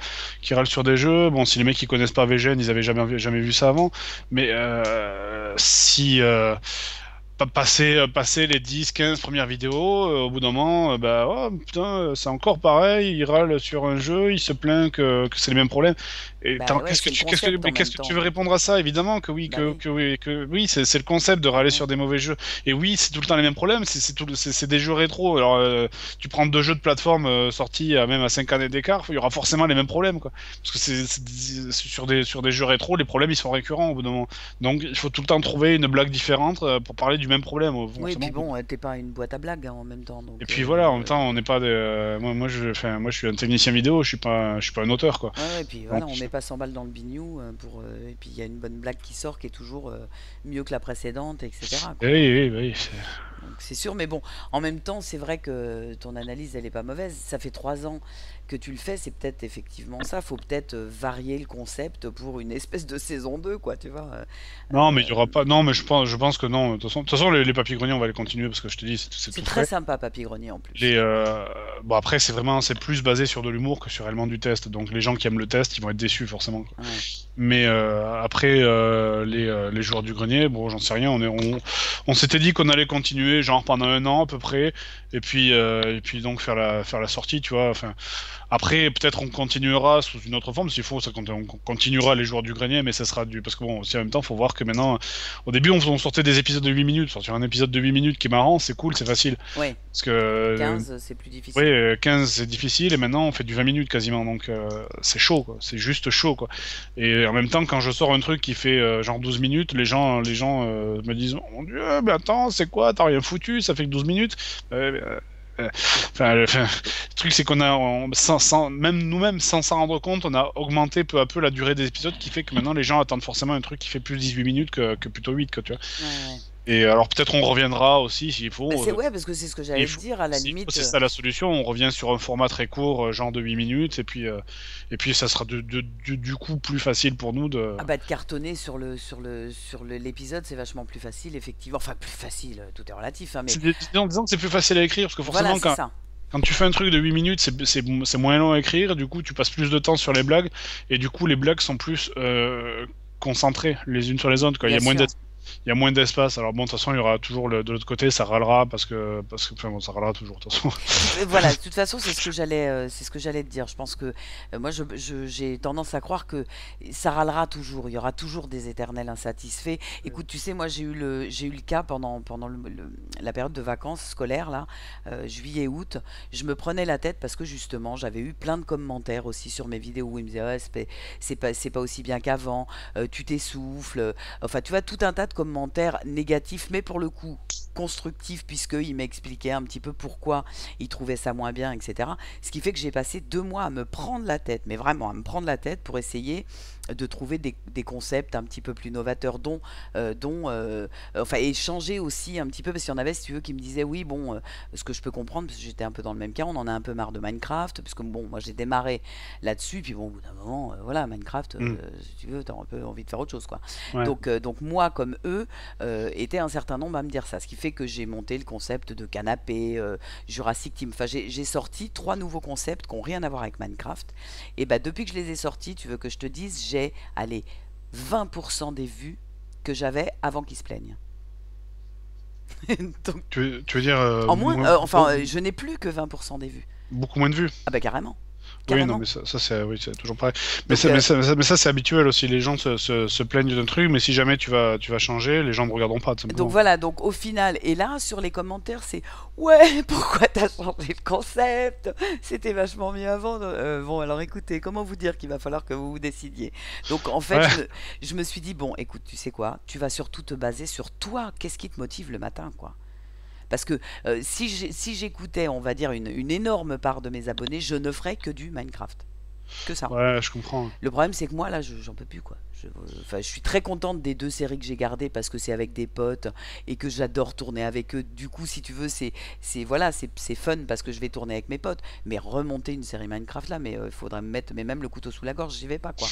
sur des jeux, bon, si les mecs qui connaissent pas VGN, ils avaient jamais vu ça avant, mais si passer les 10-15 premières vidéos, au bout d'un moment, bah oh, putain, c'est encore pareil, il râle sur un jeu, il se plaint que c'est les mêmes problèmes. Et Bah ouais, qu'est-ce que c'est le tu, concept en qu'est-ce même que tu temps. veux répondre à ça? Évidemment que oui, Bah oui. que oui, c'est le concept de râler Ouais. sur des mauvais jeux. Et oui, c'est tout le temps les mêmes problèmes, c'est des jeux rétro. Alors, tu prends deux jeux de plateforme sortis même à 5 années d'écart, il y aura forcément les mêmes problèmes, quoi. Parce que sur des jeux rétro, les problèmes ils sont récurrents au bout d'un moment. Donc il faut tout le temps trouver une blague différente pour parler du même problème. Oui, et puis Forcément. bon, t'es pas une boîte à blagues hein, en même temps, donc Et puis voilà, en même temps, on n'est pas moi, moi, je suis un technicien vidéo, je suis pas un auteur, quoi. ouais, et puis Donc, voilà, on met pas 100 balles dans le bignou et puis il y a une bonne blague qui sort qui est toujours mieux que la précédente, etc. oui, quoi. oui. Donc c'est sûr, mais bon, en même temps, c'est vrai que ton analyse, elle est pas mauvaise. Ça fait 3 ans que tu le fais, c'est peut-être effectivement ça. Faut peut-être varier le concept pour une espèce de saison 2, quoi, tu vois. Non, mais il y Euh, aura pas. Non, mais je pense que non. De toute façon, les papiers greniers, on va les continuer parce que je te dis, c'est c'est tout très frais. sympa, Papy Grenier, en plus. Les, bon après, c'est plus basé sur de l'humour que sur réellement du test. Donc les gens qui aiment le test, ils vont être déçus forcément, quoi. Ouais. Mais après les joueurs du grenier, bon, j'en sais rien. On s'était dit qu'on allait continuer genre pendant 1 an à peu près, et puis donc faire la sortie, tu vois. Enfin, après peut-être on continuera sous une autre forme s'il faut. On continuera les joueurs du grenier, mais ça sera parce que bon, aussi en même temps, faut voir que maintenant, au début, on sortait des épisodes de 8 minutes. Sortir un épisode de 8 minutes qui est marrant, c'est cool, c'est facile. Ouais, Parce que 15, c'est plus difficile. oui, 15 c'est difficile et maintenant on fait du 20 minutes quasiment, donc c'est chaud, quoi. C'est juste chaud, quoi. Et en même temps, quand je sors un truc qui fait genre 12 minutes, les gens me disent oh mon dieu, mais attends, c'est quoi, t'as rien foutu, ça fait que 12 minutes. Le truc c'est qu'on même nous-mêmes sans s'en rendre compte, on a augmenté peu à peu la durée des épisodes, qui fait que maintenant les gens attendent forcément un truc qui fait plus de 18 minutes que plutôt 8, quoi, tu vois. Ouais. Et alors peut-être on reviendra aussi s'il faut. Bah, ouais, parce que c'est ce que j'allais te dire, à la limite. C'est ça la solution, on revient sur un format très court, genre de 8 minutes, et puis ça sera du coup plus facile pour nous de... Ah bah de cartonner sur l'épisode, c'est vachement plus facile, effectivement. Enfin, plus facile, tout est relatif, hein, mais Disons que c'est plus facile à écrire, parce que voilà, forcément c'est ça. quand tu fais un truc de 8 minutes, c'est moins long à écrire, du coup tu passes plus de temps sur les blagues, et du coup les blagues sont plus concentrées les unes sur les autres, quoi. Bien sûr. Il y a moins d'espace. Alors bon, de toute façon, il y aura toujours de l'autre côté, ça râlera parce que enfin bon, ça râlera toujours de toute façon. Voilà, de toute façon, c'est ce que j'allais te dire. Je pense que moi, j'ai tendance à croire que ça râlera toujours. Il y aura toujours des éternels insatisfaits. Écoute, tu sais, moi, j'ai eu le cas pendant la période de vacances scolaires là, juillet, août. Je me prenais la tête parce que justement, j'avais eu plein de commentaires aussi sur mes vidéos où ils me disaient ouais, c'est pas aussi bien qu'avant. Tu t'essouffles. Enfin, tu vois, tout un tas de commentaires négatifs, mais pour le coup constructifs, puisqu'il m'expliquait un petit peu pourquoi il trouvait ça moins bien, etc. Ce qui fait que j'ai passé 2 mois à me prendre la tête, mais vraiment à me prendre la tête pour essayer de trouver des concepts un petit peu plus novateurs, enfin, et changer aussi un petit peu, parce qu'il y en avait, si tu veux, qui me disaient oui, bon, ce que je peux comprendre, parce que j'étais un peu dans le même cas, on en a un peu marre de Minecraft, parce que bon, moi j'ai démarré là-dessus, puis bon, au bout d'un moment, voilà, Minecraft, si tu veux, t'as un peu envie de faire autre chose, quoi. Ouais. Donc moi, comme eux, était un certain nombre à me dire ça, ce qui fait que j'ai monté le concept de canapé, Jurassic Team, enfin j'ai sorti 3 nouveaux concepts qui n'ont rien à voir avec Minecraft, et bah depuis que je les ai sortis, tu veux que je te dise, j'ai, allez, 20% des vues que j'avais avant qu'ils se plaignent. Donc, Tu veux dire en moins, enfin, je n'ai plus que 20% des vues. beaucoup moins de vues. Ah bah carrément. Oui, Carrément. non, mais ça c'est oui, c'est toujours pareil. Mais Donc, ça c'est habituel aussi. Les gens se plaignent d'un truc, mais si jamais tu vas changer, les gens ne regarderont pas, tout simplement. Donc voilà, donc au final, et là sur les commentaires, c'est ouais, pourquoi t'as changé le concept? C'était vachement mieux avant. Bon, alors écoutez, comment vous dire qu'il va falloir que vous vous décidiez. Donc en fait, Ouais. je me suis dit, bon, écoute, tu sais quoi, tu vas surtout te baser sur toi, qu'est-ce qui te motive le matin, quoi. Parce que si j'écoutais, on va dire, une énorme part de mes abonnés, je ne ferais que du Minecraft. Que ça. Ouais, je comprends. Le problème, c'est que moi, là, j'en peux plus, quoi. Enfin, je suis très contente des 2 séries que j'ai gardées parce que c'est avec des potes et que j'adore tourner avec eux. Du coup, si tu veux, voilà, c'est fun parce que je vais tourner avec mes potes. Mais remonter une série Minecraft là, mais il faudrait me mettre, mais même le couteau sous la gorge, j'y vais pas, quoi.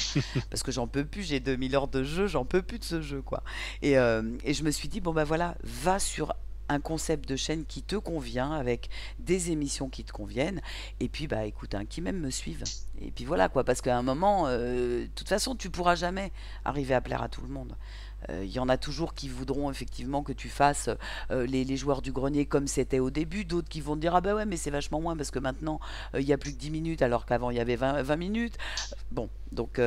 Parce que j'en peux plus. J'ai 2000 heures de jeu, j'en peux plus de ce jeu, quoi. Et je me suis dit, bon bah voilà, va sur un concept de chaîne qui te convient, avec des émissions qui te conviennent, et puis bah écoute, qui même me suivent. Et puis voilà quoi, parce qu'à un moment, de toute façon, tu pourras jamais arriver à plaire à tout le monde. Il y en a toujours qui voudront effectivement que tu fasses les joueurs du grenier comme c'était au début, d'autres qui vont te dire ah bah ouais mais c'est vachement moins parce que maintenant il y a plus que 10 minutes alors qu'avant il y avait 20 minutes. Bon, donc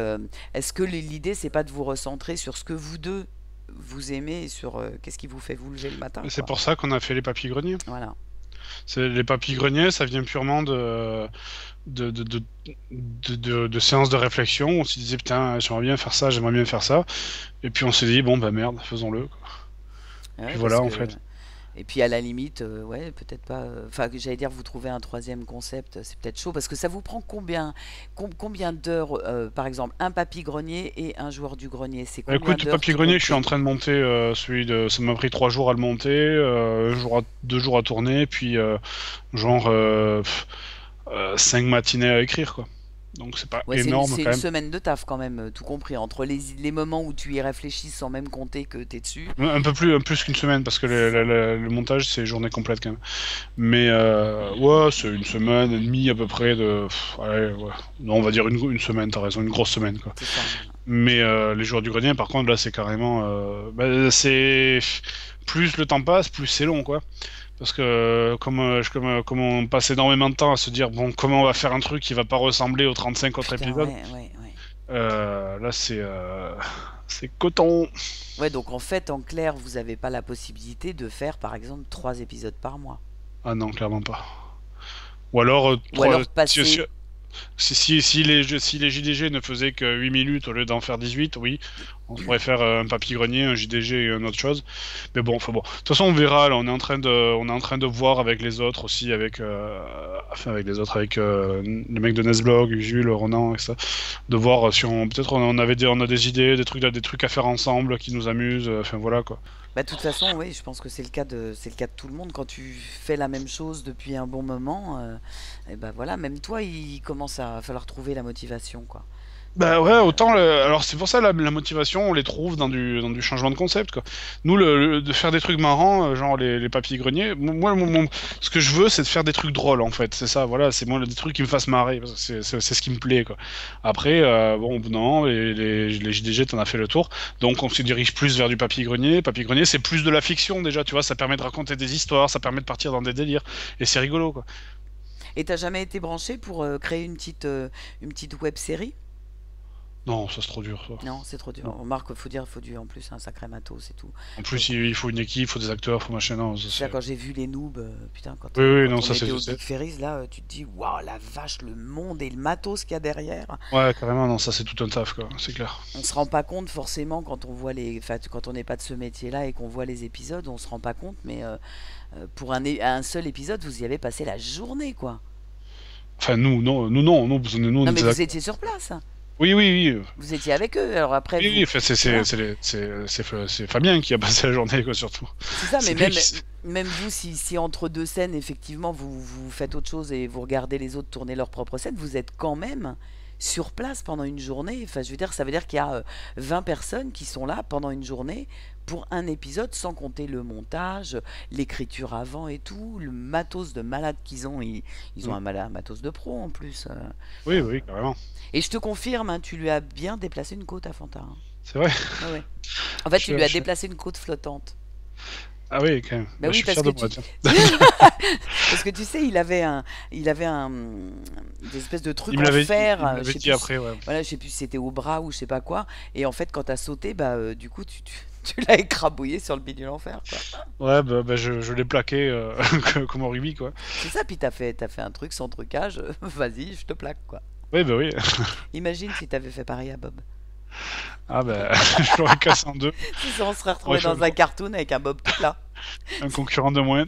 est-ce que l'idée c'est pas de vous recentrer sur ce que vous deux vous aimez et sur qu'est-ce qui vous fait vous lever le matin, C'est quoi. pour ça qu'on a fait les papilles greniers. Voilà. Les papilles greniers, ça vient purement de séances de réflexion. On se disait putain, j'aimerais bien faire ça, j'aimerais bien faire ça. Et puis on s'est dit bon bah merde, faisons-le, quoi. Ouais, Puis voilà parce en que- fait. Et puis à la limite, ouais, peut-être pas. Enfin, j'allais dire, vous trouvez un troisième concept, c'est peut-être chaud parce que ça vous prend combien d'heures, par exemple, un papy grenier et un joueur du grenier, c'est Bah, combien écoute, d'heures papier tout grenier, je suis en compris? train de monter ça m'a pris 3 jours à le monter, 2 jours à tourner, puis genre 5 matinées à écrire, quoi. Donc c'est pas Ouais, énorme c'est quand une même. semaine de taf quand même, tout compris, entre les moments où tu y réfléchis sans même compter que t'es dessus. Un plus qu'une semaine parce que le montage c'est journée complète quand même. Mais ouais, c'est une semaine et demie à peu près allez, ouais. Non, on va dire une semaine, t'as raison, une grosse semaine quoi. C'est ça. Mais les joueurs du grenier, par contre, là c'est carrément. C'est. Plus le temps passe, plus c'est long quoi. Parce que comme on passe énormément de temps à se dire bon comment on va faire un truc qui va pas ressembler aux 35 autres Putain, épisodes, ouais. là c'est coton. Ouais, donc en fait, en clair, vous avez pas la possibilité de faire, par exemple, 3 épisodes par mois. Ah non, clairement pas. Ou alors, Ou alors passer. si les JDG ne faisaient que 8 minutes au lieu d'en faire 18, oui, on pourrait faire un papy-grenier, un JDG et une autre chose. Mais bon, enfin bon. De toute façon, on verra, là, on est en train de voir avec les autres aussi, avec les mecs de Nesblog, Jules, Ronan, et ça, de voir si peut-être on a des idées, des trucs à faire ensemble qui nous amusent, enfin voilà quoi. Bah, de toute façon, oui, je pense que c'est le cas de tout le monde. Quand tu fais la même chose depuis un bon moment, et bah voilà, même toi, il commence à falloir trouver la motivation, quoi. Bah ouais, autant alors c'est pour ça la motivation, on les trouve dans du changement de concept quoi. Nous de faire des trucs marrants, genre les papiers greniers, moi ce que je veux c'est de faire des trucs drôles en fait, c'est ça, voilà, c'est moi des trucs qui me fassent marrer, parce que c'est ce qui me plaît quoi. Après bon non, les JDG t'en as fait le tour, donc on se dirige plus vers du papier grenier. Papier grenier c'est plus de la fiction déjà, tu vois, ça permet de raconter des histoires, ça permet de partir dans des délires, et c'est rigolo quoi. Et t'as jamais été branché pour créer une petite web série? Non, ça c'est trop dur ça. Non, c'est trop dur. Non. Remarque, faut du en plus un sacré matos et tout. En plus il faut une équipe, il faut des acteurs, il faut machin, non, ça, C'est ça, quand j'ai vu les noobs, putain, quand, Oui, quand non, on ça c'est était au je sais. Geek Ferries, là, tu te dis, waouh, la vache, le monde et le matos qu'il y a derrière. Ouais, carrément, non, ça c'est tout un taf, quoi, c'est clair. On se rend pas compte forcément quand on voit enfin, quand on n'est pas de ce métier-là et qu'on voit les épisodes, on se rend pas compte, mais pour un seul épisode, vous y avez passé la journée, quoi. Enfin, nous, parce que nous, on Non, mais était vous étiez sur place. Oui. Vous étiez avec eux. Alors après, Oui, enfin, c'est Fabien qui a passé la journée, quoi, surtout. c'est ça, mais C'est lui qui- même vous, si entre deux scènes, effectivement, vous faites autre chose et vous regardez les autres tourner leur propre scène, vous êtes quand même sur place pendant une journée. Enfin, je veux dire, ça veut dire qu'il y a 20 personnes qui sont là pendant une journée pour un épisode, sans compter le montage, l'écriture avant et tout, le matos de malade qu'ils ont. Ils ont un matos de pro en plus. Oui, carrément. Et je te confirme, hein, tu lui as bien déplacé une côte à Fanta, hein. C'est vrai. Ouais. En fait, tu lui as Je- déplacé une côte flottante. Ah oui, quand même. Bah Bah, oui, je suis parce fier que de moi, tu... tiens. parce que tu sais, il avait des espèces de trucs Il me en l'avait fer, il me je l'avait sais dit plus, après, ouais. voilà, je sais plus si c'était au bras ou je sais pas quoi. Et en fait, quand t'as sauté, bah du coup, tu l'as écrabouillé sur le bidule en fer, quoi. Ouais, bah, je l'ai plaqué comme au rugby, quoi. C'est ça, puis t'as fait un truc sans trucage, vas-y, je te plaque, quoi. Oui, bah oui. Imagine si t'avais fait pareil à Bob. Ah bah, je l'aurais cassé en deux. C'est ça, on serait retrouvé Ouais, dans un cartoon avec un Bob tout plat. Un concurrent de moins.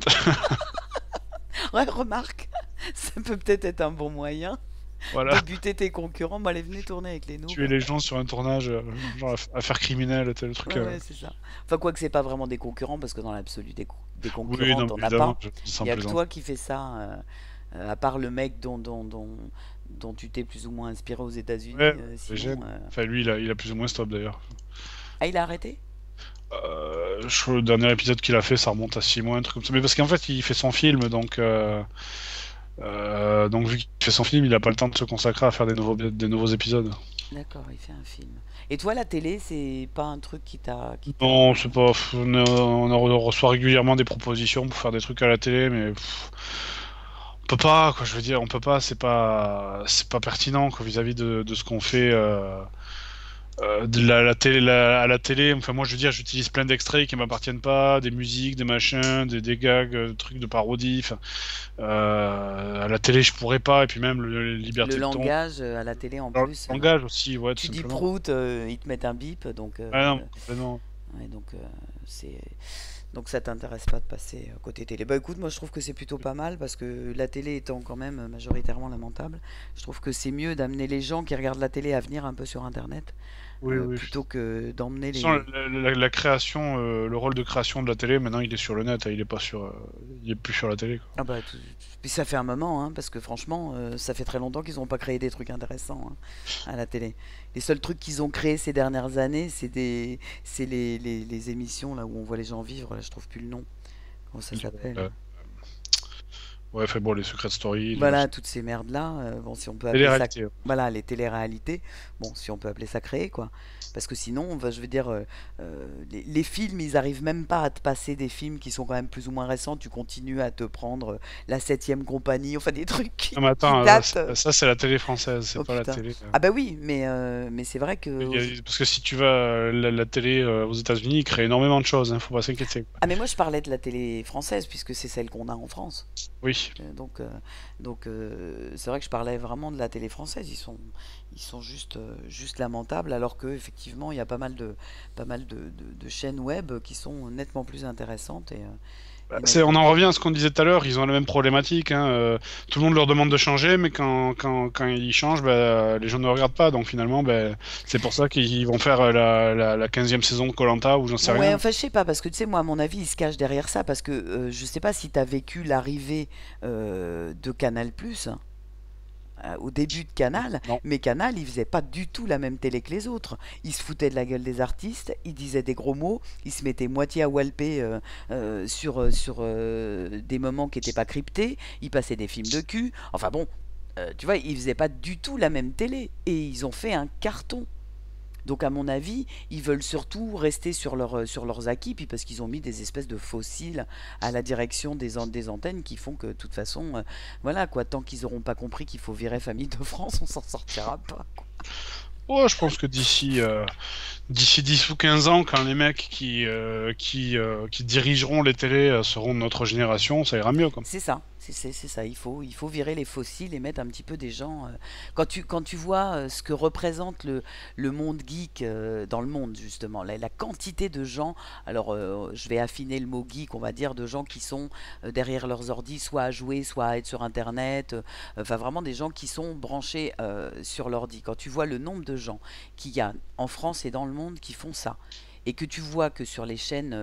Ouais, remarque, ça peut peut-être être un bon moyen Voilà. de buter tes concurrents. Bah, allez, venez tourner avec les noobs. Tuer les gens sur un tournage, genre affaire criminelle, tel truc. Ouais, c'est ça. Enfin, quoi que c'est pas vraiment des concurrents, parce que dans l'absolu, des Oui, concurrents, non, t'en mais as évidemment, pas. je Il y a que plaisante. toi qui fais ça, à part le mec dont tu t'es plus ou moins inspiré aux États-Unis. Ouais, Sinon, Gênes. Enfin, lui, il a plus ou moins stop d'ailleurs. Ah, il a arrêté? le dernier épisode qu'il a fait, ça remonte à 6 mois, un truc comme ça. Mais parce qu'en fait, il fait son film, donc vu qu'il fait son film, il a pas le temps de se consacrer à faire des nouveaux épisodes. D'accord, il fait un film. Et toi, la télé, c'est pas un truc Non, c'est pas. On reçoit régulièrement des propositions pour faire des trucs à la télé, mais on peut pas, quoi. Je veux dire, on peut pas. C'est pas pertinent, quoi, vis-à-vis de ce qu'on fait. De la télé, à la télé, enfin moi je veux dire, j'utilise plein d'extraits qui m'appartiennent pas, des musiques, des machins, des gags, trucs de parodie. À la télé je pourrais pas, et puis même liberté Le de ton. langage à la télé en Le plus. langage aussi, ouais, tout Tu dis simplement. prout, ils te mettent un bip, donc Ah non, complètement. ouais, c'est donc ça t'intéresse pas de passer côté télé. Bah écoute, moi je trouve que c'est plutôt pas mal parce que la télé étant quand même majoritairement lamentable, je trouve que c'est mieux d'amener les gens qui regardent la télé à venir un peu sur Internet Oui, oui. plutôt que d'emmener De toute les. façon, la création, le rôle de création de la télé, maintenant il est sur le net, hein, il est plus sur la télé, quoi. Ah bah, puis ça fait un moment, hein, parce que franchement, ça fait très longtemps qu'ils n'ont pas créé des trucs intéressants à la télé. Les seuls trucs qu'ils ont créés ces dernières années, c'est les émissions là où on voit les gens vivre. Là, je trouve plus le nom. Comment ça s'appelle? Ouais, fait bon, les Secret Story. Voilà, toutes ces merdes là. Bon, si on peut appeler ça, Télé-réalité, ouais. voilà, les téléréalités. Bon, si on peut appeler ça créer, quoi. Parce que sinon, je veux dire, les films, ils arrivent même pas à te passer des films qui sont quand même plus ou moins récents. Tu continues à te prendre la septième compagnie, enfin des trucs qui, Non, mais attends, qui datent. ça c'est la télé française, c'est Oh pas la putain. télé. Ah bah oui, mais c'est vrai que. Parce que si tu vas la télé aux États-Unis, ils créent énormément de choses, hein, faut pas s'inquiéter. Ah mais moi je parlais de la télé française puisque c'est celle qu'on a en France. Oui. C'est vrai que je parlais vraiment de la télé française. Ils sont juste lamentables alors que effectivement il y a pas mal de chaînes web qui sont nettement plus intéressantes On en revient à ce qu'on disait tout à l'heure, ils ont la même problématique, hein, tout le monde leur demande de changer, mais quand ils changent, les gens ne regardent pas, donc finalement c'est pour ça qu'ils vont faire la 15e saison de koh ou j'en sais Ouais, rien. enfin je sais pas parce que tu sais moi à mon avis ils se cachent derrière ça parce que je sais pas si tu as vécu l'arrivée de Canal+. Au début de Canal, Non. mais Canal, il faisait pas du tout la même télé que les autres. Il se foutait de la gueule des artistes, il disait des gros mots, il se mettait moitié à walper sur des moments qui n'étaient pas cryptés, il passait des films de cul. Enfin bon, tu vois, il faisait pas du tout la même télé. Et ils ont fait un carton. Donc à mon avis, ils veulent surtout rester sur leurs acquis, puis parce qu'ils ont mis des espèces de fossiles à la direction des antennes qui font que de toute façon, voilà quoi, tant qu'ils n'auront pas compris qu'il faut virer Famille de France, on s'en sortira pas, quoi. Oh, je pense que d'ici 10 ou 15 ans, quand les mecs qui dirigeront les télés seront de notre génération, ça ira mieux, quoi. C'est ça, c'est ça. Il faut virer les fossiles et mettre un petit peu des gens. Quand tu vois ce que représente le monde geek dans le monde, justement, la quantité de gens, alors je vais affiner le mot geek, on va dire, de gens qui sont derrière leurs ordis, soit à jouer, soit à être sur Internet, enfin vraiment des gens qui sont branchés sur l'ordi. Quand tu vois le nombre de gens qu'il y a en France et dans le monde qui font ça, et que tu vois que sur les chaînes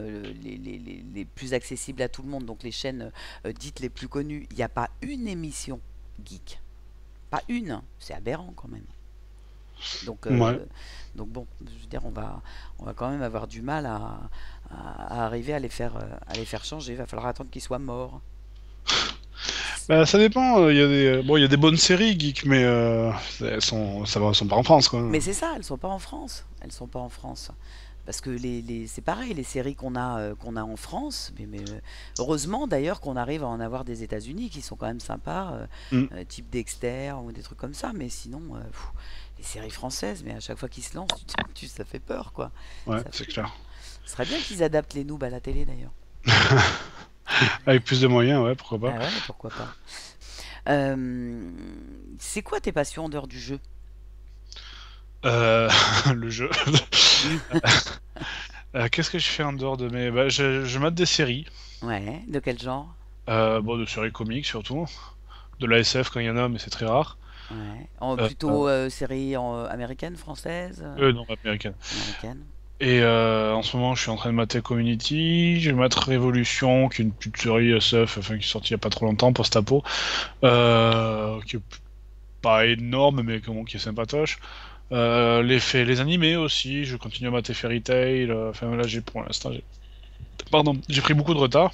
les plus accessibles à tout le monde, donc les chaînes dites les plus connues, il n'y a pas une émission geek. Pas une, c'est aberrant quand même. Donc, Ouais. donc bon, je veux dire, on va quand même avoir du mal à arriver à les faire changer. Il va falloir attendre qu'ils soient morts. Ça dépend, il y a des bonnes séries geeks, mais elles sont pas en France, quoi. Mais c'est ça, elles sont pas en France. Elles sont pas en France. Parce que c'est pareil, les séries qu'on a en France, mais heureusement d'ailleurs qu'on arrive à en avoir des États-Unis qui sont quand même sympas, type Dexter ou des trucs comme ça, mais sinon, les séries françaises, mais à chaque fois qu'ils se lancent, ça fait peur, quoi. Ouais, Ça c'est fait- clair. Ce serait bien qu'ils adaptent les noobs à la télé d'ailleurs. Avec plus de moyens, ouais, pourquoi pas. Ah ouais, pourquoi pas. C'est quoi tes passions en dehors du jeu? Euh, le jeu. Qu'est-ce que je fais en dehors de mes... je mate des séries. Ouais, de quel genre? De séries comiques surtout. De la SF quand il y en a, mais c'est très rare. Ouais. Euh, Plutôt série américaine, française? non, américaine. Américaine. Et en ce moment, je suis en train de mater Community. Je mate Révolution, qui est une petite série SF, enfin, qui est sortie il y a pas trop longtemps, post-apo. Qui est pas énorme, mais qui est sympatoche. Les animés aussi, je continue à mater Fairy Tail. Enfin, là, pour l'instant, Pardon, j'ai pris beaucoup de retard.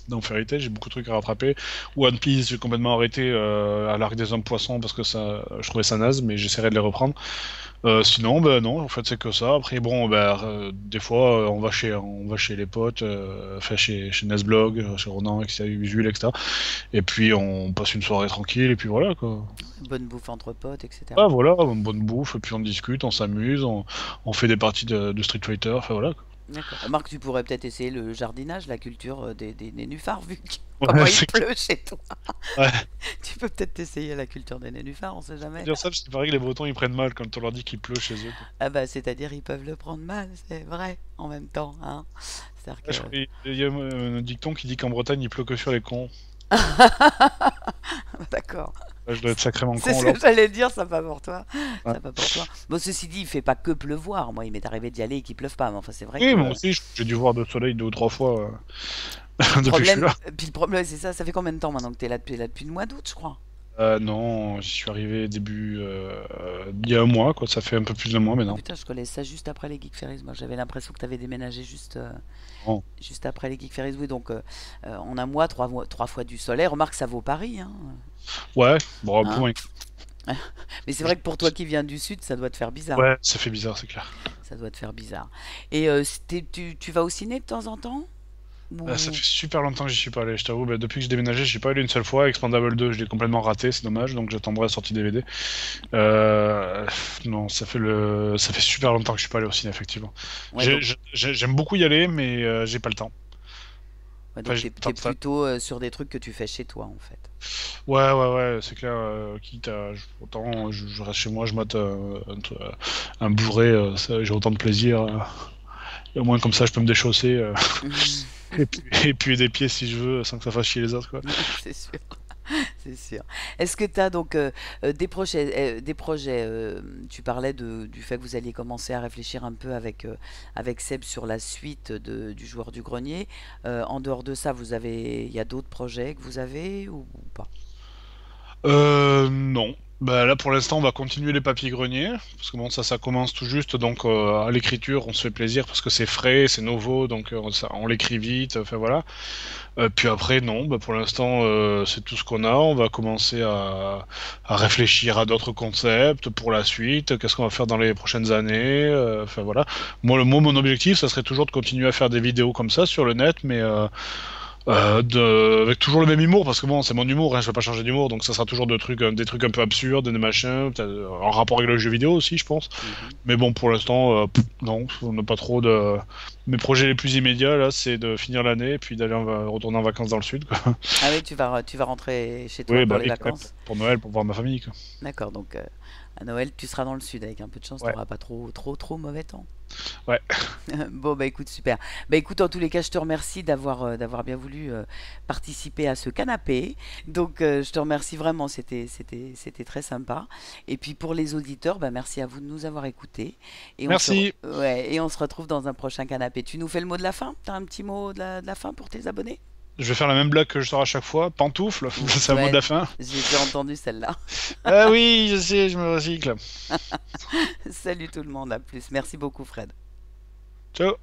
Dans Fairy Tail, j'ai beaucoup de trucs à rattraper. One Piece, j'ai complètement arrêté à l'Arc des Hommes Poissons parce que ça, je trouvais ça naze, mais j'essaierai de les reprendre. Sinon, ben non, en fait, c'est que ça. Après, bon, des fois, on va chez les potes, enfin chez Nesblog, chez Ronan, Jules, etc. Et puis, on passe une soirée tranquille, et puis voilà, quoi. Bonne bouffe entre potes, etc. Ah, voilà, bonne bouffe, et puis on discute, on s'amuse, on fait des parties de Street Fighter, enfin voilà, quoi. D'accord. Marc, tu pourrais peut-être essayer le jardinage, la culture des nénuphars, vu Ouais, comment il c'est pleut chez toi. Ouais. Tu peux peut-être essayer la culture des nénuphars, on sait jamais. Dire ça, parce qu'il paraît que les Bretons ils prennent mal quand on leur dit qu'il pleut chez eux. Ah bah, c'est-à-dire ils peuvent le prendre mal, c'est vrai, en même temps, hein. C'est-à-dire Je crois qu'il y a un dicton qui dit qu'en Bretagne il pleut que sur les cons. D'accord. Là, je dois être sacrément C'est con. ce là. que j'allais dire, ça va pour toi. Ouais. Ça va pour toi. Bon, ceci dit, il fait pas que pleuvoir. Moi, il m'est arrivé d'y aller et qu'il pleuve pas. Mais enfin, c'est vrai Oui, que moi aussi, j'ai dû voir le soleil 2 ou 3 fois le depuis que je suis problème, là. puis le problème, c'est ça. Ça fait combien de temps maintenant que t'es là depuis le mois d'août, je crois. Non, j'y suis arrivé début. Il y a un mois, quoi. Ça fait un peu plus d'un mois maintenant. Putain, je connais ça juste après les Geek Ferries. Moi, j'avais l'impression que t'avais déménagé juste Oh. juste après les Geek Ferries. Oui, donc en un mois, 3 fois du soleil. Remarque, ça vaut Paris, hein. Ouais, bon, un peu Hein moins. Mais c'est vrai que pour toi qui viens du sud, ça doit te faire bizarre. Ouais, ça fait bizarre, c'est clair. Ça doit te faire bizarre. Et tu vas au ciné de temps en temps? Ça Ou... fait super longtemps que j'y suis pas allé, je t'avoue. Depuis que j'ai déménagé, j'y suis pas allé une seule fois. Expandable 2, je l'ai complètement raté, c'est dommage, donc j'attendrai la sortie DVD. Non, ça fait super longtemps que je suis pas allé au ciné, effectivement. Ouais, donc, J'aime beaucoup y aller, mais j'ai pas le temps. ouais, Enfin, donc j'ai t'es pas de temps. plutôt sur des trucs que tu fais chez toi, en fait. Ouais, c'est clair. Quitte à. Autant je reste chez moi, je mate un Blu-ray, j'ai autant de plaisir. Et au moins, comme ça, je peux me déchausser. Et puis des pieds si je veux, sans que ça fasse chier les autres, quoi. C'est sûr. C'est sûr. Est-ce que tu as donc des projets tu parlais du fait que vous alliez commencer à réfléchir un peu avec Seb sur la suite du Joueur du Grenier. En dehors de ça, il y a d'autres projets que vous avez ou pas? Non. Bah là pour l'instant on va continuer les papiers greniers parce que bon ça commence tout juste, donc à l'écriture on se fait plaisir parce que c'est frais, c'est nouveau, donc on l'écrit vite, enfin voilà. Puis après non, bah pour l'instant c'est tout ce qu'on a. On va commencer à réfléchir à d'autres concepts pour la suite, qu'est-ce qu'on va faire dans les prochaines années, enfin voilà. Mon objectif ça serait toujours de continuer à faire des vidéos comme ça sur le net, mais avec toujours le même humour, parce que bon, c'est mon humour, hein, je vais pas changer d'humour, donc ça sera toujours des trucs un peu absurdes, des machins, en rapport avec le jeu vidéo aussi, je pense. Mais bon, pour l'instant, non, on n'a pas trop de. Mes projets les plus immédiats, là, c'est de finir l'année et puis d'aller retourner en vacances dans le sud, quoi. Ah oui, tu vas rentrer chez toi Oui, pour bah, les et vacances. pour Noël, pour voir ma famille, quoi. D'accord, donc à Noël, tu seras dans le sud avec un peu de chance, tu Ouais. n'auras pas trop mauvais temps. Ouais. Bon, bah écoute, super. Bah écoute, en tous les cas, je te remercie d'avoir bien voulu participer à ce canapé. Donc, je te remercie vraiment, c'était très sympa. Et puis pour les auditeurs, bah merci à vous de nous avoir écoutés. Et Merci. et on se retrouve dans un prochain canapé. Tu nous fais le mot de la fin? T'as un petit mot de la fin pour tes abonnés? Je vais faire la même blague que je sors à chaque fois, pantoufle, c'est un mot Ouais, de la fin. j'ai déjà entendu celle-là. Ah oui, je sais, je me recycle. Salut tout le monde, à plus. Merci beaucoup, Fred. Ciao.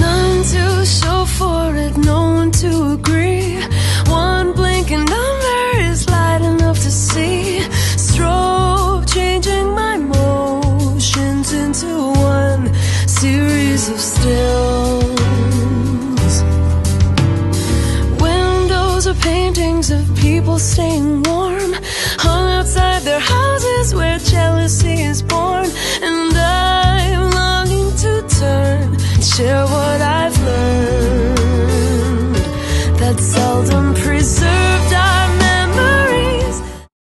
None to show for it, no one to agree. One blinking number is light enough to see. Strobe changing my motions into one series of stills. Windows are paintings of people staying warm.